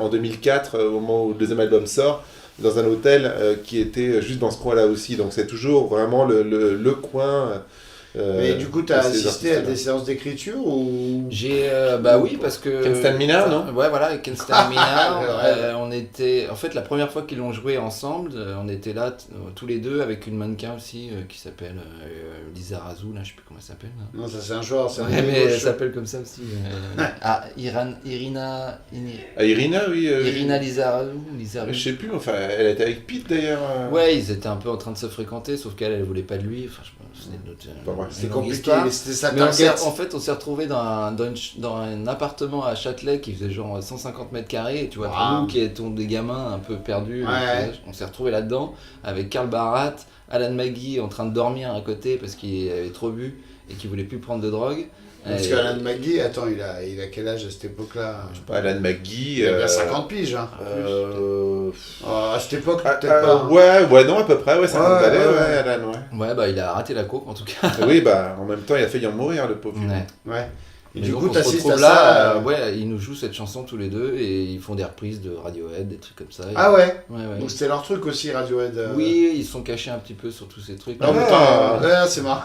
en 2004, au moment où le deuxième album sort. Dans un hôtel qui était juste dans ce coin-là aussi. Donc c'est toujours vraiment le coin Mais du coup, tu as assisté à des séances d'écriture ou... J'ai, oui, parce que... Ken Stan Minard, non? Ouais, voilà, avec Ken Stan Minard, on était... En fait, la première fois qu'ils l'ont joué ensemble, on était là, tous les deux, avec une mannequin aussi, qui s'appelle Lisa Razou, là, je sais plus comment elle s'appelle. Là. Non, ça c'est un joueur, c'est un mais elle s'appelle comme ça aussi. Irina... Irina, oui. Irina Lisa Razou. Je sais plus, enfin, elle était avec Pete d'ailleurs. Ouais, ils étaient un peu en train de se fréquenter, sauf qu'elle, elle voulait pas de lui, enfin, c'est compliqué, c'était ça. Mais en fait, on s'est retrouvés dans un appartement à Châtelet qui faisait genre 150 mètres carrés. Et tu vois, nous qui étions des gamins un peu perdus, on s'est retrouvés là-dedans avec Karl Barat, Alan McGee en train de dormir à côté parce qu'il avait trop bu et qu'il voulait plus prendre de drogue. Parce qu'Alan McGee, attends, il a quel âge à cette époque-là? Je sais pas, Alan McGee... Il a 50 piges, hein. À cette époque, peut-être pas. Ouais, non, à peu près, 50 balais, Alan, Ouais, il a raté la coke, en tout cas. Oui, en même temps, il a failli en mourir, le pauvre. Ouais. Et Mais du donc, coup, on se t'assistes à retrouve ça. là, ouais, ils nous jouent cette chanson tous les deux et ils font des reprises de Radiohead, des trucs comme ça. Ah ouais. Ouais. Donc c'était leur truc aussi, Radiohead. Oui, ils se sont cachés un petit peu sur tous ces trucs. Non, mais Ah. ouais, c'est marrant.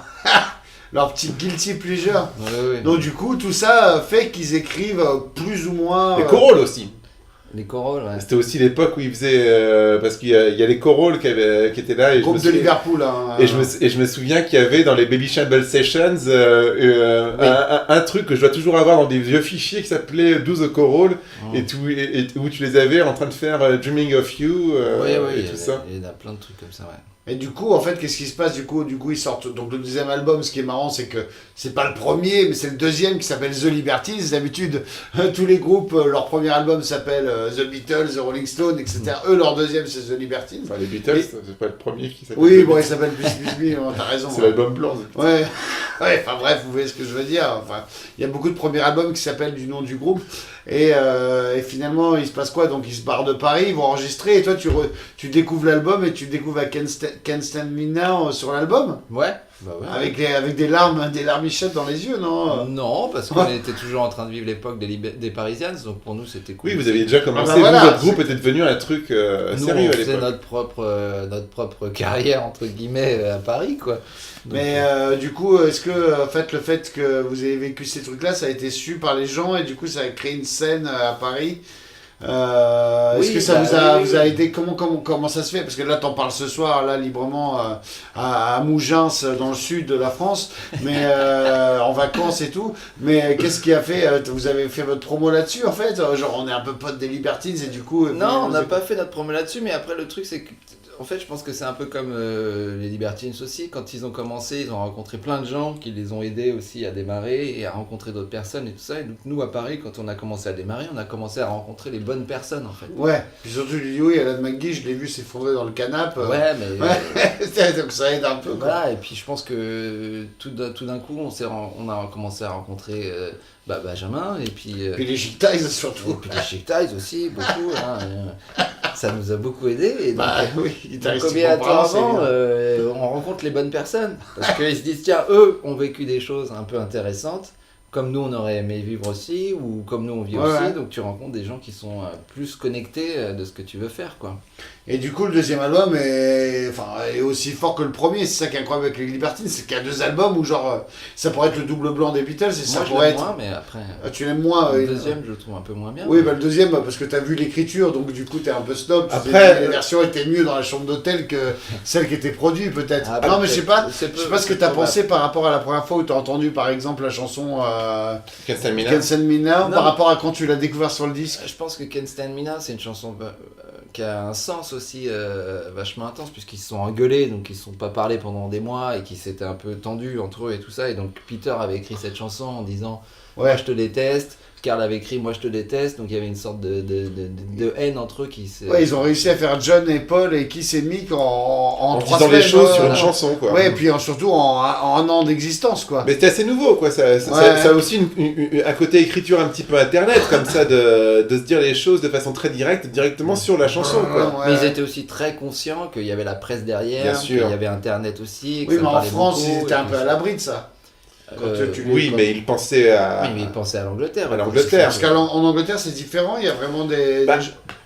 Leur petit guilty pleasure. Ouais. Donc du coup, tout ça fait qu'ils écrivent plus ou moins... Les chorales aussi. Les chorales, ouais. C'était aussi l'époque où ils faisaient... parce qu'il y a les chorales qui étaient là. Et Groupe de Liverpool. Hein, et je me souviens qu'il y avait dans les Baby Shambles Sessions un truc que je dois toujours avoir dans des vieux fichiers qui s'appelait 12 chorales et où tu les avais en train de faire Dreaming of You et tout ça. Il y en a plein de trucs comme ça, ouais. Et du coup, en fait, qu'est-ce qui se passe du coup, ils sortent. Donc le deuxième album, ce qui est marrant, c'est que c'est pas le premier, mais c'est le deuxième qui s'appelle The Libertines. D'habitude, tous les groupes, leur premier album s'appelle The Beatles, The Rolling Stones, etc. Eux, leur deuxième, c'est The Libertines. Enfin, les Beatles, c'est pas le premier qui s'appelle. Oui, bon, il s'appelle Plus, t'as raison. C'est l'album blanc. Ouais, enfin bref, vous voyez ce que je veux dire. Enfin, il y a beaucoup de premiers albums qui s'appellent du nom du groupe. Et finalement, il se passe quoi? Donc, ils se barrent de Paris, ils vont enregistrer. Et toi, tu découvres l'album et tu découvres à Can't Stand Me Now sur l'album. Ouais, bah ouais. Avec des larmichettes dans les yeux, non? Non, parce qu'on était toujours en train de vivre l'époque des Parisians, donc pour nous c'était cool. Oui, vous aviez déjà commencé, Ah bah voilà, votre groupe était devenu un truc nous, sérieux on à faisait l'époque. notre propre carrière, entre guillemets, à Paris, quoi. Donc, Mais du coup, est-ce que en fait, le fait que vous ayez vécu ces trucs-là, ça a été su par les gens et du coup, ça a créé une scène à Paris? Est-ce Oui, que ça bah, vous a aidé? Comment ça se fait? Parce que là, t'en parles ce soir, là, librement, à Mougins, dans le sud de la France, mais en vacances et tout. Mais qu'est-ce qui a fait? Vous avez fait votre promo là-dessus, en fait? Genre, on est un peu potes des Libertines et du coup... non, on n'a pas fait notre promo là-dessus, mais après le truc c'est que, en fait, je pense que c'est un peu comme les Libertines aussi. Quand ils ont commencé, ils ont rencontré plein de gens qui les ont aidés aussi à démarrer et à rencontrer d'autres personnes et tout ça. Et donc nous, à Paris, quand on a commencé à démarrer, on a commencé à rencontrer les bonnes personnes, en fait. Ouais, puis surtout, je lui dis, oui, Alan McGee, je l'ai vu s'effondrer dans le canapé. Ouais, mais... Donc ça aide un peu, quoi. Voilà, et puis je pense que tout d'un coup, on a commencé à rencontrer Benjamin, et puis... Puis les Chic Ties, surtout. Et puis les Chic Ties aussi, beaucoup. Ça nous a beaucoup aidés. Et donc, Bah oui, donc, combien de temps avant, on rencontre les bonnes personnes. Parce qu'ils se disent, tiens, eux ont vécu des choses un peu intéressantes, comme nous on aurait aimé vivre aussi, ou comme nous on vit aussi. Ouais. Donc tu rencontres des gens qui sont plus connectés de ce que tu veux faire, quoi. Et du coup, le deuxième album est aussi fort que le premier. C'est ça qui est incroyable avec les Libertines, c'est qu'il y a deux albums où genre ça pourrait être le double blanc des Beatles et ça Moi je pourrait l'aime être... moins, mais après... Ah, tu l'aimes moins le deuxième, je le trouve un peu moins bien. Oui, bah le deuxième, parce que t'as vu l'écriture, donc du coup t'es un peu snob. Tu Après, sais, les versions étaient mieux dans la chambre d'hôtel que celles qui étaient produites, peut-être. Ah, non, mais je sais pas ce que t'as c'est pensé par rapport à la première fois où t'as entendu, par exemple, la chanson Can't Stand Me Now. Can't Stand Me Now, Non. par rapport à quand tu l'as découvert sur le disque. Je pense que Can't Stand Me Now, c'est une chanson qui a un sens aussi vachement intense, puisqu'ils se sont engueulés, donc ils ne se sont pas parlé pendant des mois, et qu'ils s'étaient un peu tendus entre eux et tout ça. Et donc Peter avait écrit cette chanson en disant Ouais. moi je te déteste. Karl avait écrit moi je te déteste. Donc il y avait une sorte de haine entre eux qui s'est... Ouais, ils ont réussi à faire John et Paul et Kiss et Mick en 3 disant semaines. les choses sur une ouais. chanson, quoi. Ouais, et puis surtout en un an d'existence, quoi. Mais c'était assez nouveau, quoi. Ça a aussi un côté écriture un petit peu internet, comme ça, de se dire les choses de façon très directe, directement sur la chanson, quoi. Ouais. Mais ils étaient aussi très conscients qu'il y avait la presse derrière, Bien qu'il sûr. y avait internet aussi. que Oui, ça mais en parlait France, beaucoup, ils étaient et un peu à l'abri de ça. Oui, mais ils pensaient à... Oui, mais ils pensaient à l'Angleterre. À l'Angleterre. Parce qu'en Angleterre, c'est différent, il y a vraiment des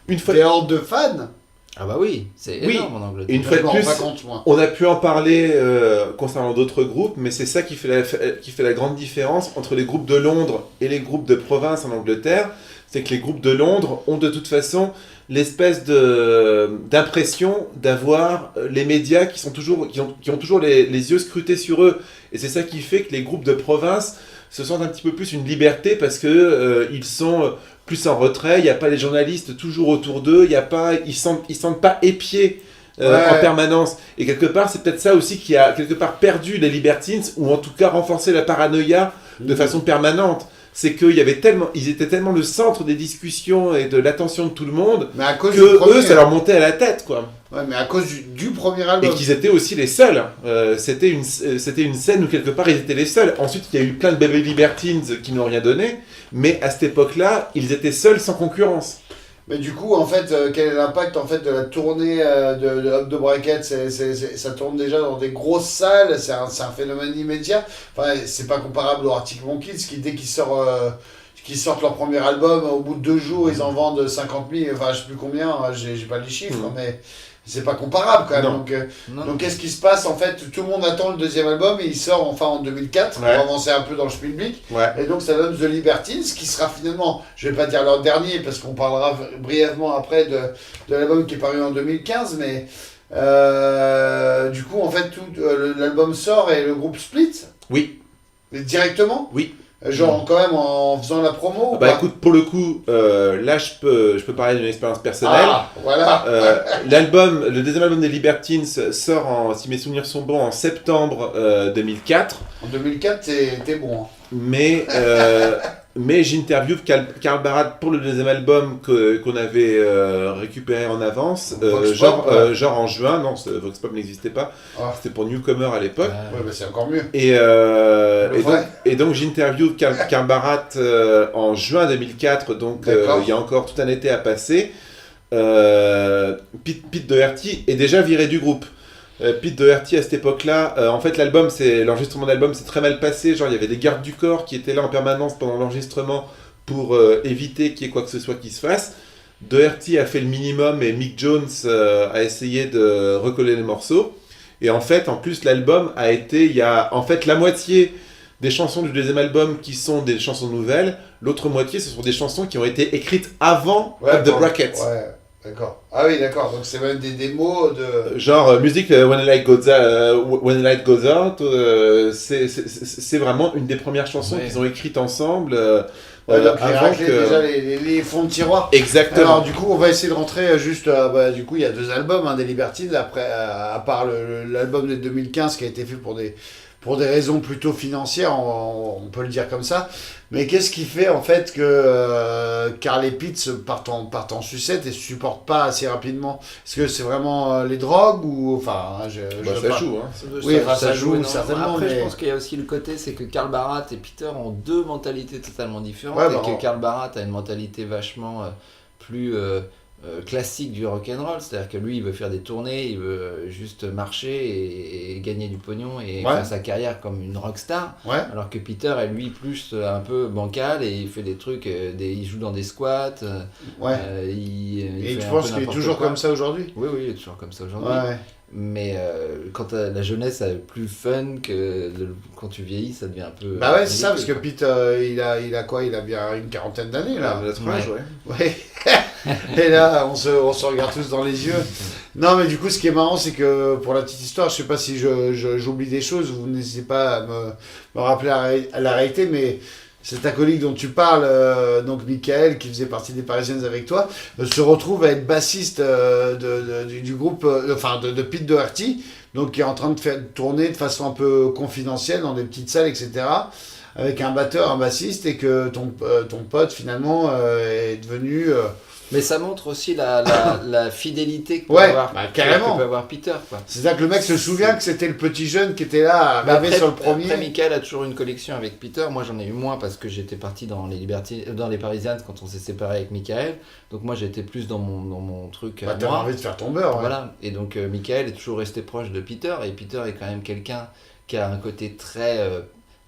Une fois... hordes de fans. Ah bah oui, c'est Oui. énorme en Angleterre. Une fois de Je m'en rends plus, pas compte, moi. on a pu en parler concernant d'autres groupes, mais c'est ça qui fait la grande différence entre les groupes de Londres et les groupes de province en Angleterre. C'est que les groupes de Londres ont de toute façon l'espèce d'impression d'avoir les médias qui ont toujours les yeux scrutés sur eux. Et c'est ça qui fait que les groupes de province se sentent un petit peu plus une liberté parce que ils sont plus en retrait, il n'y a pas les journalistes toujours autour d'eux, ils sentent pas épiés en permanence. Et quelque part, c'est peut-être ça aussi qui a quelque part perdu les Libertines, ou en tout cas renforcé la paranoïa de façon permanente. C'est qu'ils étaient tellement le centre des discussions et de l'attention de tout le monde, Mais à cause que du premier, eux, ça leur montait à la tête, quoi. Ouais, mais à cause du premier Et album. qu'ils étaient aussi les seuls. C'était une scène où quelque part ils étaient les seuls. Ensuite, il y a eu plein de Baby Libertines qui n'ont rien donné, mais à cette époque-là, ils étaient seuls sans concurrence. Mais du coup, en fait, quel est l'impact en fait de la tournée de Up the Bracket? Ça tourne déjà dans des grosses salles, c'est un phénomène immédiat. Enfin, c'est pas comparable au Arctic Monkeys qui, dès qu'ils sortent leur premier album, au bout de 2 jours, ils en vendent 50 000, enfin, je sais plus combien, j'ai pas les chiffres, mais c'est pas comparable quand même. Donc qu'est-ce qui se passe en fait? Tout le monde attend le deuxième album et il sort enfin en 2004 pour avancer un peu dans le Spielblick. Et donc ça donne The Libertines qui sera finalement, je vais pas dire leur dernier parce qu'on parlera brièvement après de l'album qui est paru en 2015, mais du coup en fait l'album sort et le groupe split. Oui. Directement. Oui. Genre quand même en faisant la promo ou bah pas? écoute, pour le coup, là je peux parler d'une expérience personnelle. Ah, voilà. Le deuxième album des Libertines sort, si mes souvenirs sont bons, en septembre 2004. En 2004, t'es bon. Hein. Mais j'interviewe Carl Barat pour le deuxième album qu'on avait récupéré en avance, genre en juin. Non, Vox Pop n'existait pas. C'était pour Newcomer à l'époque. Ouais, bah c'est encore mieux. Et donc j'interviewe Carl Barat en juin 2004, donc il y a encore tout un été à passer. Pete Doherty est déjà viré du groupe. Pete Doherty à cette époque-là, en fait l'enregistrement d'album s'est très mal passé, genre il y avait des gardes du corps qui étaient là en permanence pendant l'enregistrement pour éviter qu'il y ait quoi que ce soit qui se fasse. Doherty a fait le minimum et Mick Jones a essayé de recoller les morceaux. Et en fait, en plus l'album a été, il y a en fait la moitié des chansons du deuxième album qui sont des chansons nouvelles, l'autre moitié ce sont des chansons qui ont été écrites avant Up the Bracket. Ouais. D'accord. Ah oui, d'accord. Donc c'est même des démos de... Genre musique When the Light Goes Out, c'est vraiment une des premières chansons qu'ils ont écrites ensemble. Donc avant déjà les fonds de tiroir. Exactement. Alors du coup on va essayer de rentrer juste... du coup il y a 2 albums des Libertines, après, à part l'album de 2015 qui a été fait pour des raisons plutôt financières, on peut le dire comme ça. Mais qu'est-ce qui fait en fait que Carl et Pete partent en sucette et se supportent pas assez rapidement? Est-ce que c'est vraiment les drogues ou enfin ça joue hein. Oui, ça joue certainement. Après mais... je pense qu'il y a aussi le côté, c'est que Carl Barat et Peter ont 2 mentalités totalement différentes, et que Carl Barat a une mentalité vachement plus classique du rock'n'roll, c'est-à-dire que lui il veut faire des tournées, il veut juste marcher et gagner du pognon et faire sa carrière comme une rockstar, alors que Peter est lui plus un peu bancal et il fait des trucs, il joue dans des squats, et tu penses qu'il est toujours comme ça aujourd'hui? Oui, il est toujours comme ça aujourd'hui. Mais quand la jeunesse est plus fun que quand tu vieillis, ça devient un peu... Bah ouais, c'est ça, parce que Pete, il a quoi? Il a bien une quarantaine d'années, là. Ouais. Et là, on se regarde tous dans les yeux. Non, mais du coup, ce qui est marrant, c'est que, pour la petite histoire, je sais pas si j'oublie des choses, vous n'hésitez pas à me rappeler à la réalité, mais... cet acolyte dont tu parles, donc Michael, qui faisait partie des Parisiennes avec toi, se retrouve à être bassiste du groupe, de Pete Doherty, donc qui est en train de faire tourner de façon un peu confidentielle dans des petites salles, etc., avec un batteur, un bassiste, et que ton pote, finalement, est devenu... Mais ça montre aussi la fidélité que peut avoir Peter. C'est-à-dire que le mec se souvient que c'était le petit jeune qui était là à rêver sur le premier. Après, Michael a toujours une collection avec Peter. Moi, j'en ai eu moins parce que j'étais parti dans les Parisiennes quand on s'est séparé avec Michael. Donc moi, j'étais plus dans mon truc. T'as envie de faire ton beurre. Voilà. Et donc Michael est toujours resté proche de Peter. Et Peter est quand même quelqu'un qui a un côté très...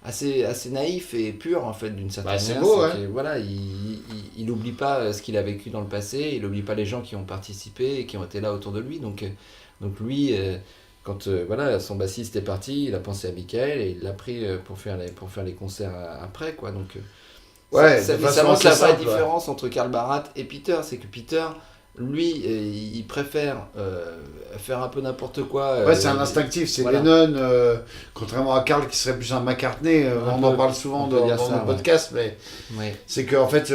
assez naïf et pur en fait d'une certaine manière. C'est beau, voilà, il n'oublie pas ce qu'il a vécu dans le passé, il n'oublie pas les gens qui ont participé et qui ont été là autour de lui. Donc lui, quand son bassiste est parti, il a pensé à Michael et il l'a pris pour faire les concerts après, quoi. Donc ça montre la vraie différence entre Carl Barat et Peter, c'est que Peter, lui, il préfère faire un peu n'importe quoi. C'est un instinctif, c'est Lennon, contrairement à Carl qui serait plus un McCartney, on en parle souvent dans nos podcasts, mais c'est qu'en fait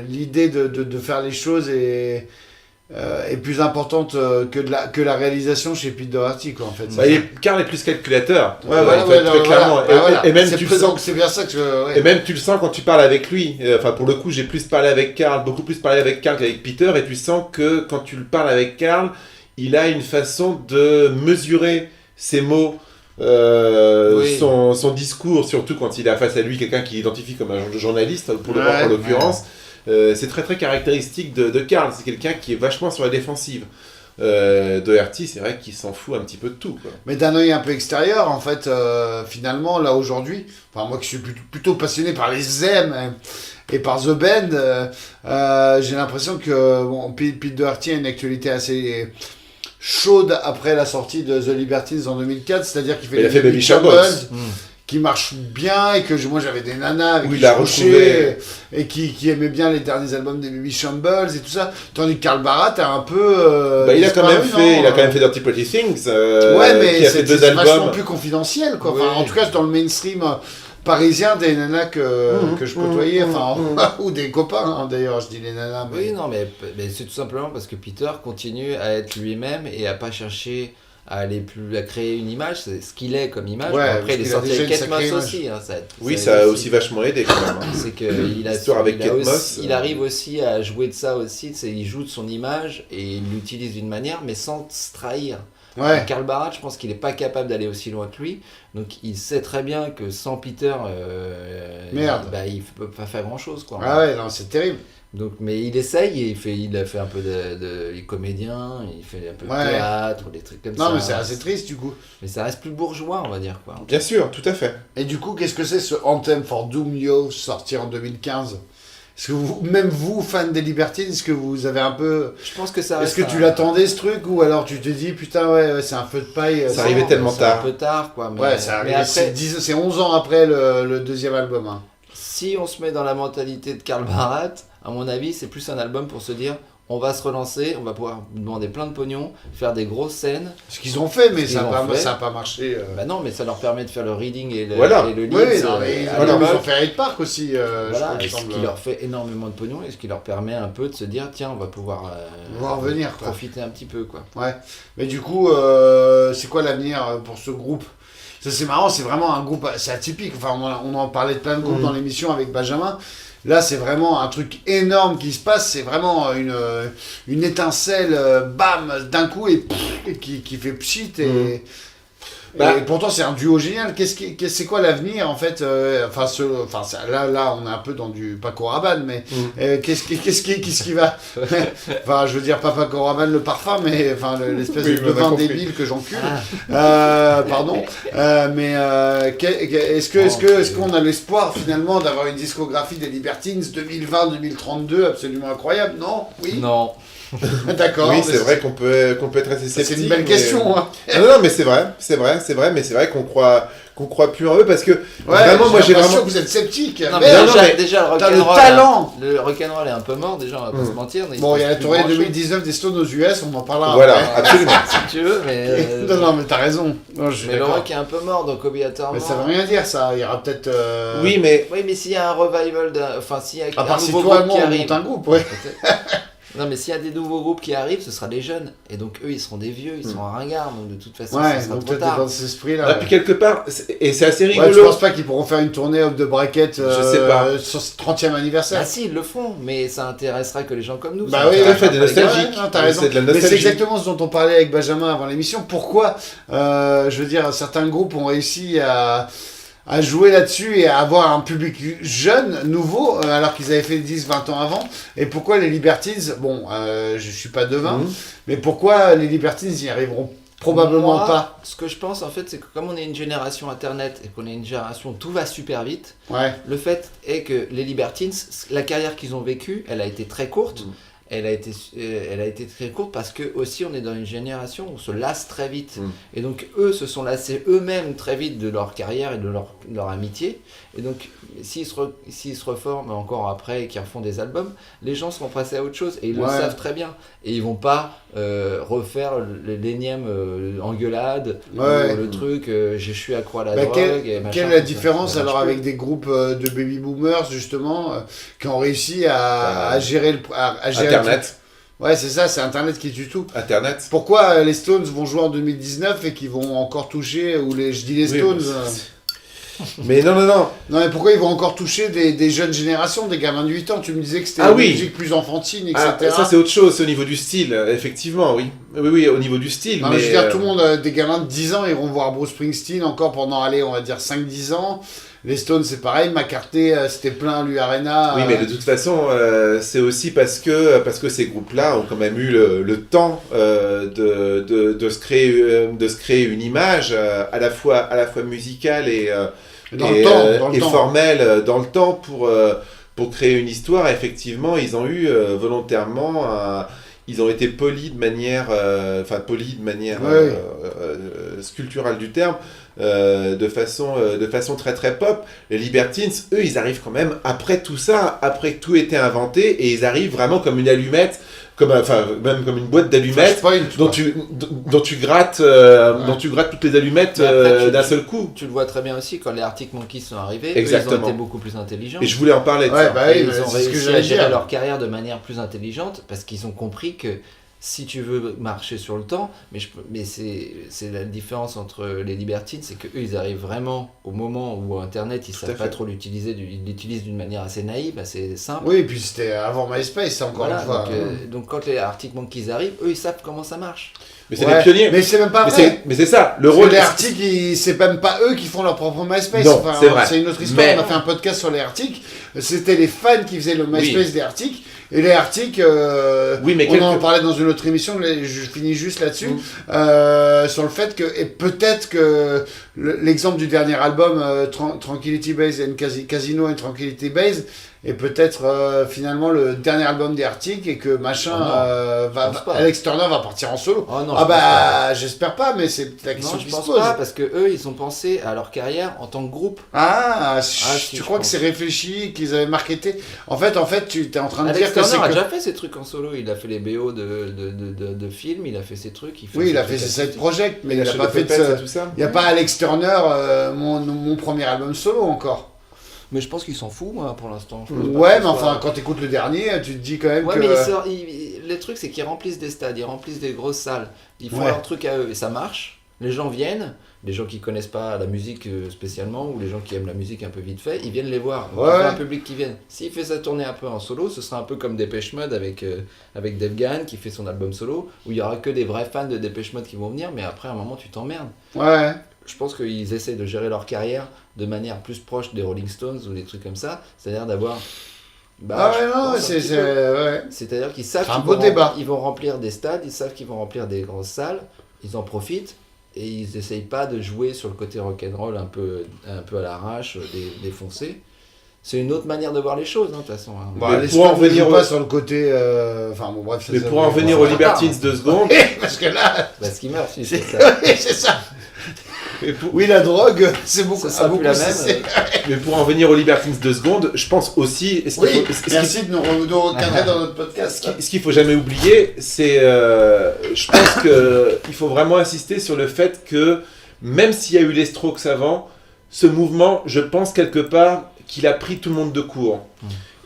l'idée de faire les choses est plus importante que la réalisation chez Pete Doherty, quoi, en fait. Carl est plus calculateur. Très clairement. Et même tu le sens. C'est bien ça que Et même tu le sens quand tu parles avec lui. Pour le coup, j'ai plus parlé avec Carl, beaucoup plus parlé avec Carl qu'avec Peter, et tu sens que quand tu le parles avec Carl, il a une façon de mesurer ses mots. Son discours, surtout quand il a face à lui quelqu'un qu'il identifie comme un journaliste, pour l'occurrence. c'est très très caractéristique de Karl. C'est quelqu'un qui est vachement sur la défensive. Doherty, c'est vrai qu'il s'en fout un petit peu de tout, quoi. Mais d'un œil un peu extérieur, en fait, finalement, là aujourd'hui, enfin moi qui suis plutôt passionné par les Zem et par The Band, j'ai l'impression que Pete Doherty a une actualité assez chaude après la sortie de The Libertines en 2004, c'est-à-dire qu'il fait des Baby Shambles qui marche bien et que moi j'avais des nanas avec qui il a je couchais et qui aimaient bien les derniers albums des Baby Shambles et tout ça, tandis que Karl Barra a un peu il a quand même fait Dirty Pretty Things mais qui a fait 2 albums vachement plus confidentiel quoi. Enfin, en tout cas dans le mainstream parisien, des nanas que je côtoyais, ou des copains d'ailleurs, je dis les nanas. Mais... Oui, non, mais c'est tout simplement parce que Peter continue à être lui-même et à pas chercher à créer une image, c'est ce qu'il est comme image. Ouais, après, il est sorti avec Kate Moss aussi. Ça a aussi vachement aidé quand même. C'est qu'il arrive aussi à jouer de ça aussi, il joue de son image et il l'utilise d'une manière, mais sans se trahir. Ouais. Karl Barra, je pense qu'il n'est pas capable d'aller aussi loin que lui, donc il sait très bien que sans Peter, il ne peut pas faire grand-chose. Quoi. Ah ouais, non, c'est terrible. Donc, mais il essaye, et il a fait un peu de comédien, il fait un peu de théâtre, des trucs comme ça. Non, mais c'est assez triste du coup. Mais ça reste plus bourgeois, on va dire. Quoi. Bien sûr, tout à fait. Et du coup, qu'est-ce que c'est ce Anthem for Doom Yo sorti en 2015 ? Est-ce que même vous, fan des Libertines, est-ce que vous avez un peu... Je pense que ça reste... Est-ce que tu l'attendais ce truc, ou alors tu te dis, putain, ouais c'est un feu de paille. Ça arrivait tellement tard. C'est un peu tard, quoi. Mais, ouais, ça arrive, c'est 11 ans après le deuxième album. Hein. Si on se met dans la mentalité de Karl Barra, à mon avis, c'est plus un album pour se dire... On va se relancer, on va pouvoir demander plein de pognon, faire des grosses scènes. Ce qu'ils ont fait, mais ça n'a pas marché. Bah non, mais ça leur permet de faire le reading et le lead. Oui, ils ont fait Hyde Park aussi. Ce qui leur fait énormément de pognon et ce qui leur permet un peu de se dire, tiens, on va pouvoir profiter un petit peu. Quoi. Ouais, mais du coup, c'est quoi l'avenir pour ce groupe ? Ça, c'est marrant, c'est vraiment un groupe, c'est atypique. Enfin, on en parlait de plein de groupes dans l'émission avec Benjamin. Là, c'est vraiment un truc énorme qui se passe. C'est vraiment une étincelle, bam, d'un coup, et qui fait pchit. Et pourtant, c'est un duo génial. C'est quoi l'avenir, en fait là, on est un peu dans du Paco Rabanne, mais qu'est-ce qui va... Enfin, je veux dire, pas Paco Rabanne, le parfum, mais l'espèce de vin débile que j'encule. Pardon. Est-ce qu'on a l'espoir, finalement, d'avoir une discographie des Libertines 2020-2032 absolument incroyable ? Non ? Oui ? Non. D'accord. Oui, c'est vrai qu'on peut être assez sceptique. C'est une belle question. Hein. Non, mais c'est vrai, mais c'est vrai qu'on croit plus en eux parce que vraiment, moi j'ai vraiment. Que vous êtes sceptique. Non, mais déjà le rock'n'roll. Le talent. Le rock'n'roll est un peu mort déjà, on va pas se mentir. Bon, il y a la tournée 2019 des Stones aux US, on en parlera. Voilà, après. absolument. Si tu veux, mais. Non, mais t'as raison. Non, mais le rock est un peu mort, donc obligatoirement. Mais ça veut rien dire, ça. Il y aura peut-être. Oui, mais s'il y a un revival, s'il y a un nouveau groupe qui arrive, un groupe, ouais. Non, mais s'il y a des nouveaux groupes qui arrivent, ce sera des jeunes. Et donc, eux, ils seront des vieux, ils seront ringards. Donc, de toute façon, ça sera trop tard. Dans cet esprit-là. Puis, quelque part, et c'est assez rigolo. Je pense pas qu'ils pourront faire une tournée off the bracket je sais pas. sur ce 30e anniversaire. Ah, si, ils le font, mais ça intéressera que les gens comme nous. Bah oui, ça fait des nostalgiques. T'as raison. Mais c'est exactement ce dont on parlait avec Benjamin avant l'émission. Pourquoi, je veux dire, certains groupes ont réussi à jouer là-dessus et à avoir un public jeune, nouveau, alors qu'ils avaient fait 10-20 ans avant. Et pourquoi les Libertines, je suis pas devin, mais pourquoi les Libertines n'y arriveront probablement pas ? Ce que je pense, en fait, c'est que comme on est une génération Internet et qu'on est une génération où tout va super vite, le fait est que les Libertines, la carrière qu'ils ont vécue, elle a été très courte. Elle a été très courte parce que aussi on est dans une génération où on se lasse très vite. Et donc eux se sont lassés eux-mêmes très vite de leur carrière et de leur amitié. Et donc s'ils se reforment encore après et qu'ils refont des albums, les gens seront passés à autre chose et ils le savent très bien. Et ils vont pas refaire l'énième engueulade, le truc je suis accro à la drogue. Quelle est la différence alors avec des groupes de baby boomers justement qui ont réussi à gérer Internet. Ouais, c'est ça, c'est Internet qui tue tout. Internet. Pourquoi les Stones vont jouer en 2019 et qu'ils vont encore toucher, je dis les Stones. Mais non. Non, mais pourquoi ils vont encore toucher des jeunes générations, des gamins de 8 ans ? Tu me disais que c'était une musique plus enfantine, etc. Ça c'est autre chose, c'est au niveau du style, effectivement, oui. Oui, au niveau du style. Non, mais je veux dire, tout le monde, des gamins de 10 ans, ils vont voir Bruce Springsteen encore pendant, on va dire 5-10 ans. Les Stones, c'est pareil. McCartney, c'était plein l'U-Arena. Oui, mais de toute façon, c'est aussi parce que ces groupes-là ont quand même eu le temps de se créer une image à la fois musicale et formelle dans le temps pour créer une histoire. Effectivement, ils ont eu volontairement ils ont été polis de manière sculpturale du terme, de façon très très pop. Les Libertines, eux, ils arrivent quand même après tout ça, après que tout était inventé, et ils arrivent vraiment comme une allumette, même comme une boîte d'allumettes dont tu grattes toutes les allumettes d'un seul coup. Tu le vois très bien aussi quand les Arctic Monkeys sont arrivés. Exactement. Ils ont été beaucoup plus intelligents. Et je voulais en parler de ça. Ils ont réussi à gérer leur carrière de manière plus intelligente parce qu'ils ont compris que si tu veux marcher sur le temps, mais c'est la différence entre les Libertines, c'est qu'eux ils arrivent vraiment au moment où Internet ils savent pas trop l'utiliser, ils l'utilisent d'une manière assez naïve, assez simple. Oui, et puis c'était avant MySpace encore une fois. Donc quand les Arctic Monkeys arrivent, eux ils savent comment ça marche. Mais c'est des pionniers. Mais c'est même pas vrai. Mais c'est ça, le rôle. Les Arctic, c'est même pas eux qui font leur propre MySpace. Non, c'est vrai. C'est une autre histoire. On a fait un podcast sur les Arctic. C'était les fans qui faisaient le MySpace des Arctic. Et les Arctic, on en parlait dans une autre émission, je finis juste là-dessus, sur le fait que, et peut-être que l'exemple du dernier album, Tranquility Base and Casino and Tranquility Base, est peut-être finalement le dernier album des Arctic et que Alex Turner va partir en solo. J'espère pas, mais c'est la question qui se pose. Je pense pas, parce que eux ils ont pensé à leur carrière en tant que groupe. Tu crois que c'est réfléchi, qu'ils avaient marketé. En fait, tu es en train de dire que Alex Turner a déjà fait ses trucs en solo, il a fait les BO de films, il a fait ses trucs. Il a fait ses side projects, mais il n'a pas fait tout ça. Il n'y a pas Alex Turner, mon premier album solo encore. Mais je pense qu'il s'en fout, moi, pour l'instant. Ouais, mais enfin, quand t'écoutes le dernier, tu te dis quand même que... Ouais, mais le truc, c'est qu'ils remplissent des stades, ils remplissent des grosses salles. Ils font leur truc à eux, et ça marche. Les gens viennent, les gens qui connaissent pas la musique spécialement, ou les gens qui aiment la musique un peu vite fait, ils viennent les voir. Donc, il y a un public qui vient. S'il fait sa tournée un peu en solo, ce sera un peu comme Depeche Mode avec Dave Gahan, qui fait son album solo, où il y aura que des vrais fans de Depeche Mode qui vont venir, mais après, à un moment, tu t'emmerdes. Ouais. Je pense qu'ils essaient de gérer leur carrière de manière plus proche des Rolling Stones ou des trucs comme ça, c'est-à-dire d'avoir... C'est-à-dire qu'ils savent qu'ils vont remplir des stades, ils savent qu'ils vont remplir des grosses salles, ils en profitent et ils n'essayent pas de jouer sur le côté rock'n'roll un peu à l'arrache, défoncé. C'est une autre manière de voir les choses, de toute façon. Pour en venir pas sur le côté... mais pour en venir aux Libertines 2 secondes... Parce que là... Parce qu'il meurt, c'est ça. C'est ça. Oui, la drogue, c'est beaucoup la même. Mais pour en venir aux Libertines 2 secondes, je pense aussi... Merci de nous recadrer dans notre podcast. Ce qu'il ne faut jamais oublier, c'est... je pense qu'il faut vraiment insister sur le fait que, même s'il y a eu les Strokes avant, ce mouvement, je pense quelque part qu'il a pris tout le monde de court.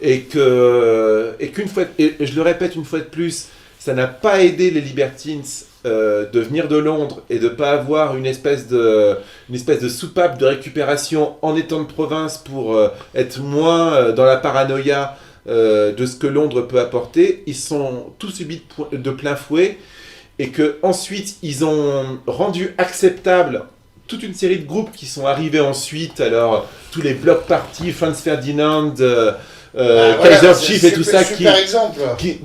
Et qu'une fois... Et je le répète une fois de plus, ça n'a pas aidé les Libertines de venir de Londres et de ne pas avoir une espèce de soupape de récupération en étant de province pour être moins dans la paranoïa de ce que Londres peut apporter. Ils sont tous subis de plein fouet et qu'ensuite ils ont rendu acceptable toute une série de groupes qui sont arrivés ensuite, alors tous les block parties, Franz Ferdinand, Kaiser Chief et tout ça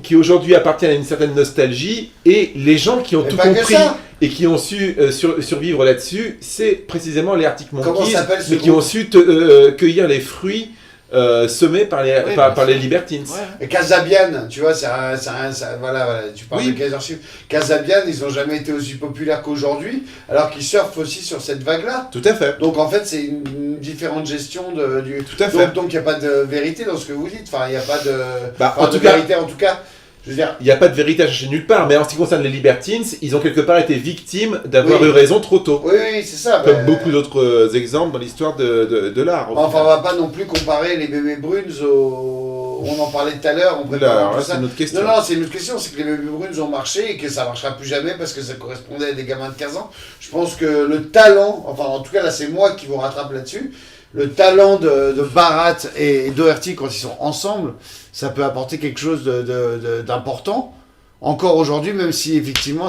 qui aujourd'hui appartiennent à une certaine nostalgie, et les gens qui ont tout compris et qui ont su survivre là-dessus, c'est précisément les Arctic Monkeys, mais qui ont su cueillir les fruits semés par les Libertines. Ouais. Et Kasabian, tu vois, voilà, tu parles de Kaiser Chief. Kasabian, ils n'ont jamais été aussi populaires qu'aujourd'hui, alors qu'ils surfent aussi sur cette vague-là. Tout à fait. Donc en fait, c'est une différente gestion du... Tout à fait. Donc il n'y a pas de vérité dans ce que vous dites. Enfin, il n'y a pas de... en tout cas, vérité, en tout cas. Je veux dire... Il n'y a pas de vérité à chercher nulle part, mais en ce qui concerne les Libertines, ils ont quelque part été victimes d'avoir eu raison trop tôt. Oui, c'est ça. Comme beaucoup d'autres exemples dans l'histoire de l'art. Enfin, on va pas non plus comparer les bébés brunes on en parlait tout à l'heure. C'est une autre question. Non, c'est une autre question. C'est que les bébés brunes ont marché et que ça marchera plus jamais parce que ça correspondait à des gamins de 15 ans. Je pense que le talent, enfin en tout cas là c'est moi qui vous rattrape là-dessus, le talent de Barat et Doherty quand ils sont ensemble, ça peut apporter quelque chose d'important Encore aujourd'hui, même si effectivement,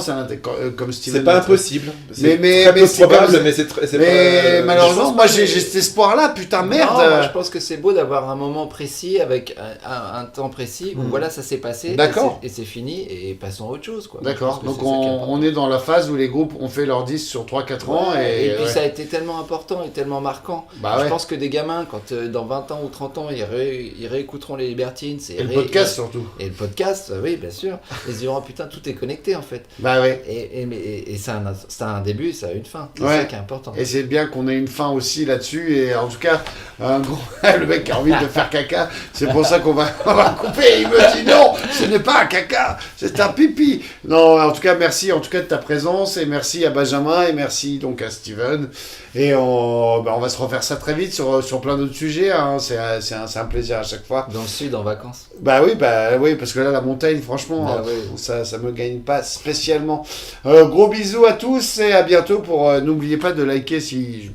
comme Steven. C'est pas impossible. Mais très peu probable, comme... mais c'est mais pas. malheureusement, moi j'ai cet espoir-là, putain, merde. Non, moi, je pense que c'est beau d'avoir un moment précis avec un temps précis où voilà, ça s'est passé. D'accord. Et c'est fini et passons à autre chose, quoi. D'accord. Donc on est dans la phase où les groupes ont fait leur 10 sur 3-4 ans. Et puis ça a été tellement important et tellement marquant. Bah, je pense que des gamins, quand dans 20 ans ou 30 ans, ils réécouteront les Libertines. Et le podcast surtout. Et le podcast, oui, bien sûr. Ils diront, putain, tout est connecté en fait. Bah ouais. Et ça a un début, ça a une fin. C'est ouais. ça qui est important. Et c'est bien qu'on ait une fin aussi là-dessus. Et en tout cas, le mec a envie de faire caca. C'est pour ça qu'on va couper. Il me dit non, ce n'est pas un caca, c'est un pipi. Non, en tout cas, merci en tout cas de ta présence. Et merci à Benjamin. Et merci donc à Steven. Et on va se refaire ça très vite sur plein d'autres sujets. Hein. C'est un plaisir à chaque fois. Dans le sud, en vacances. Bah oui, parce que là, la montagne, franchement, ça me gagne pas spécialement. Gros bisous à tous et à bientôt. N'oubliez pas de liker si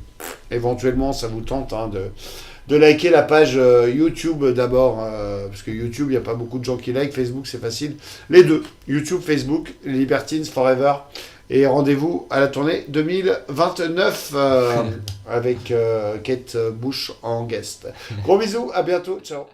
éventuellement ça vous tente de liker la page YouTube d'abord, parce que YouTube, il n'y a pas beaucoup de gens qui like. Facebook, c'est facile. Les deux, YouTube, Facebook, Libertines Forever. Et rendez-vous à la tournée 2029 avec Kate Bush en guest. Gros bisous, à bientôt, ciao.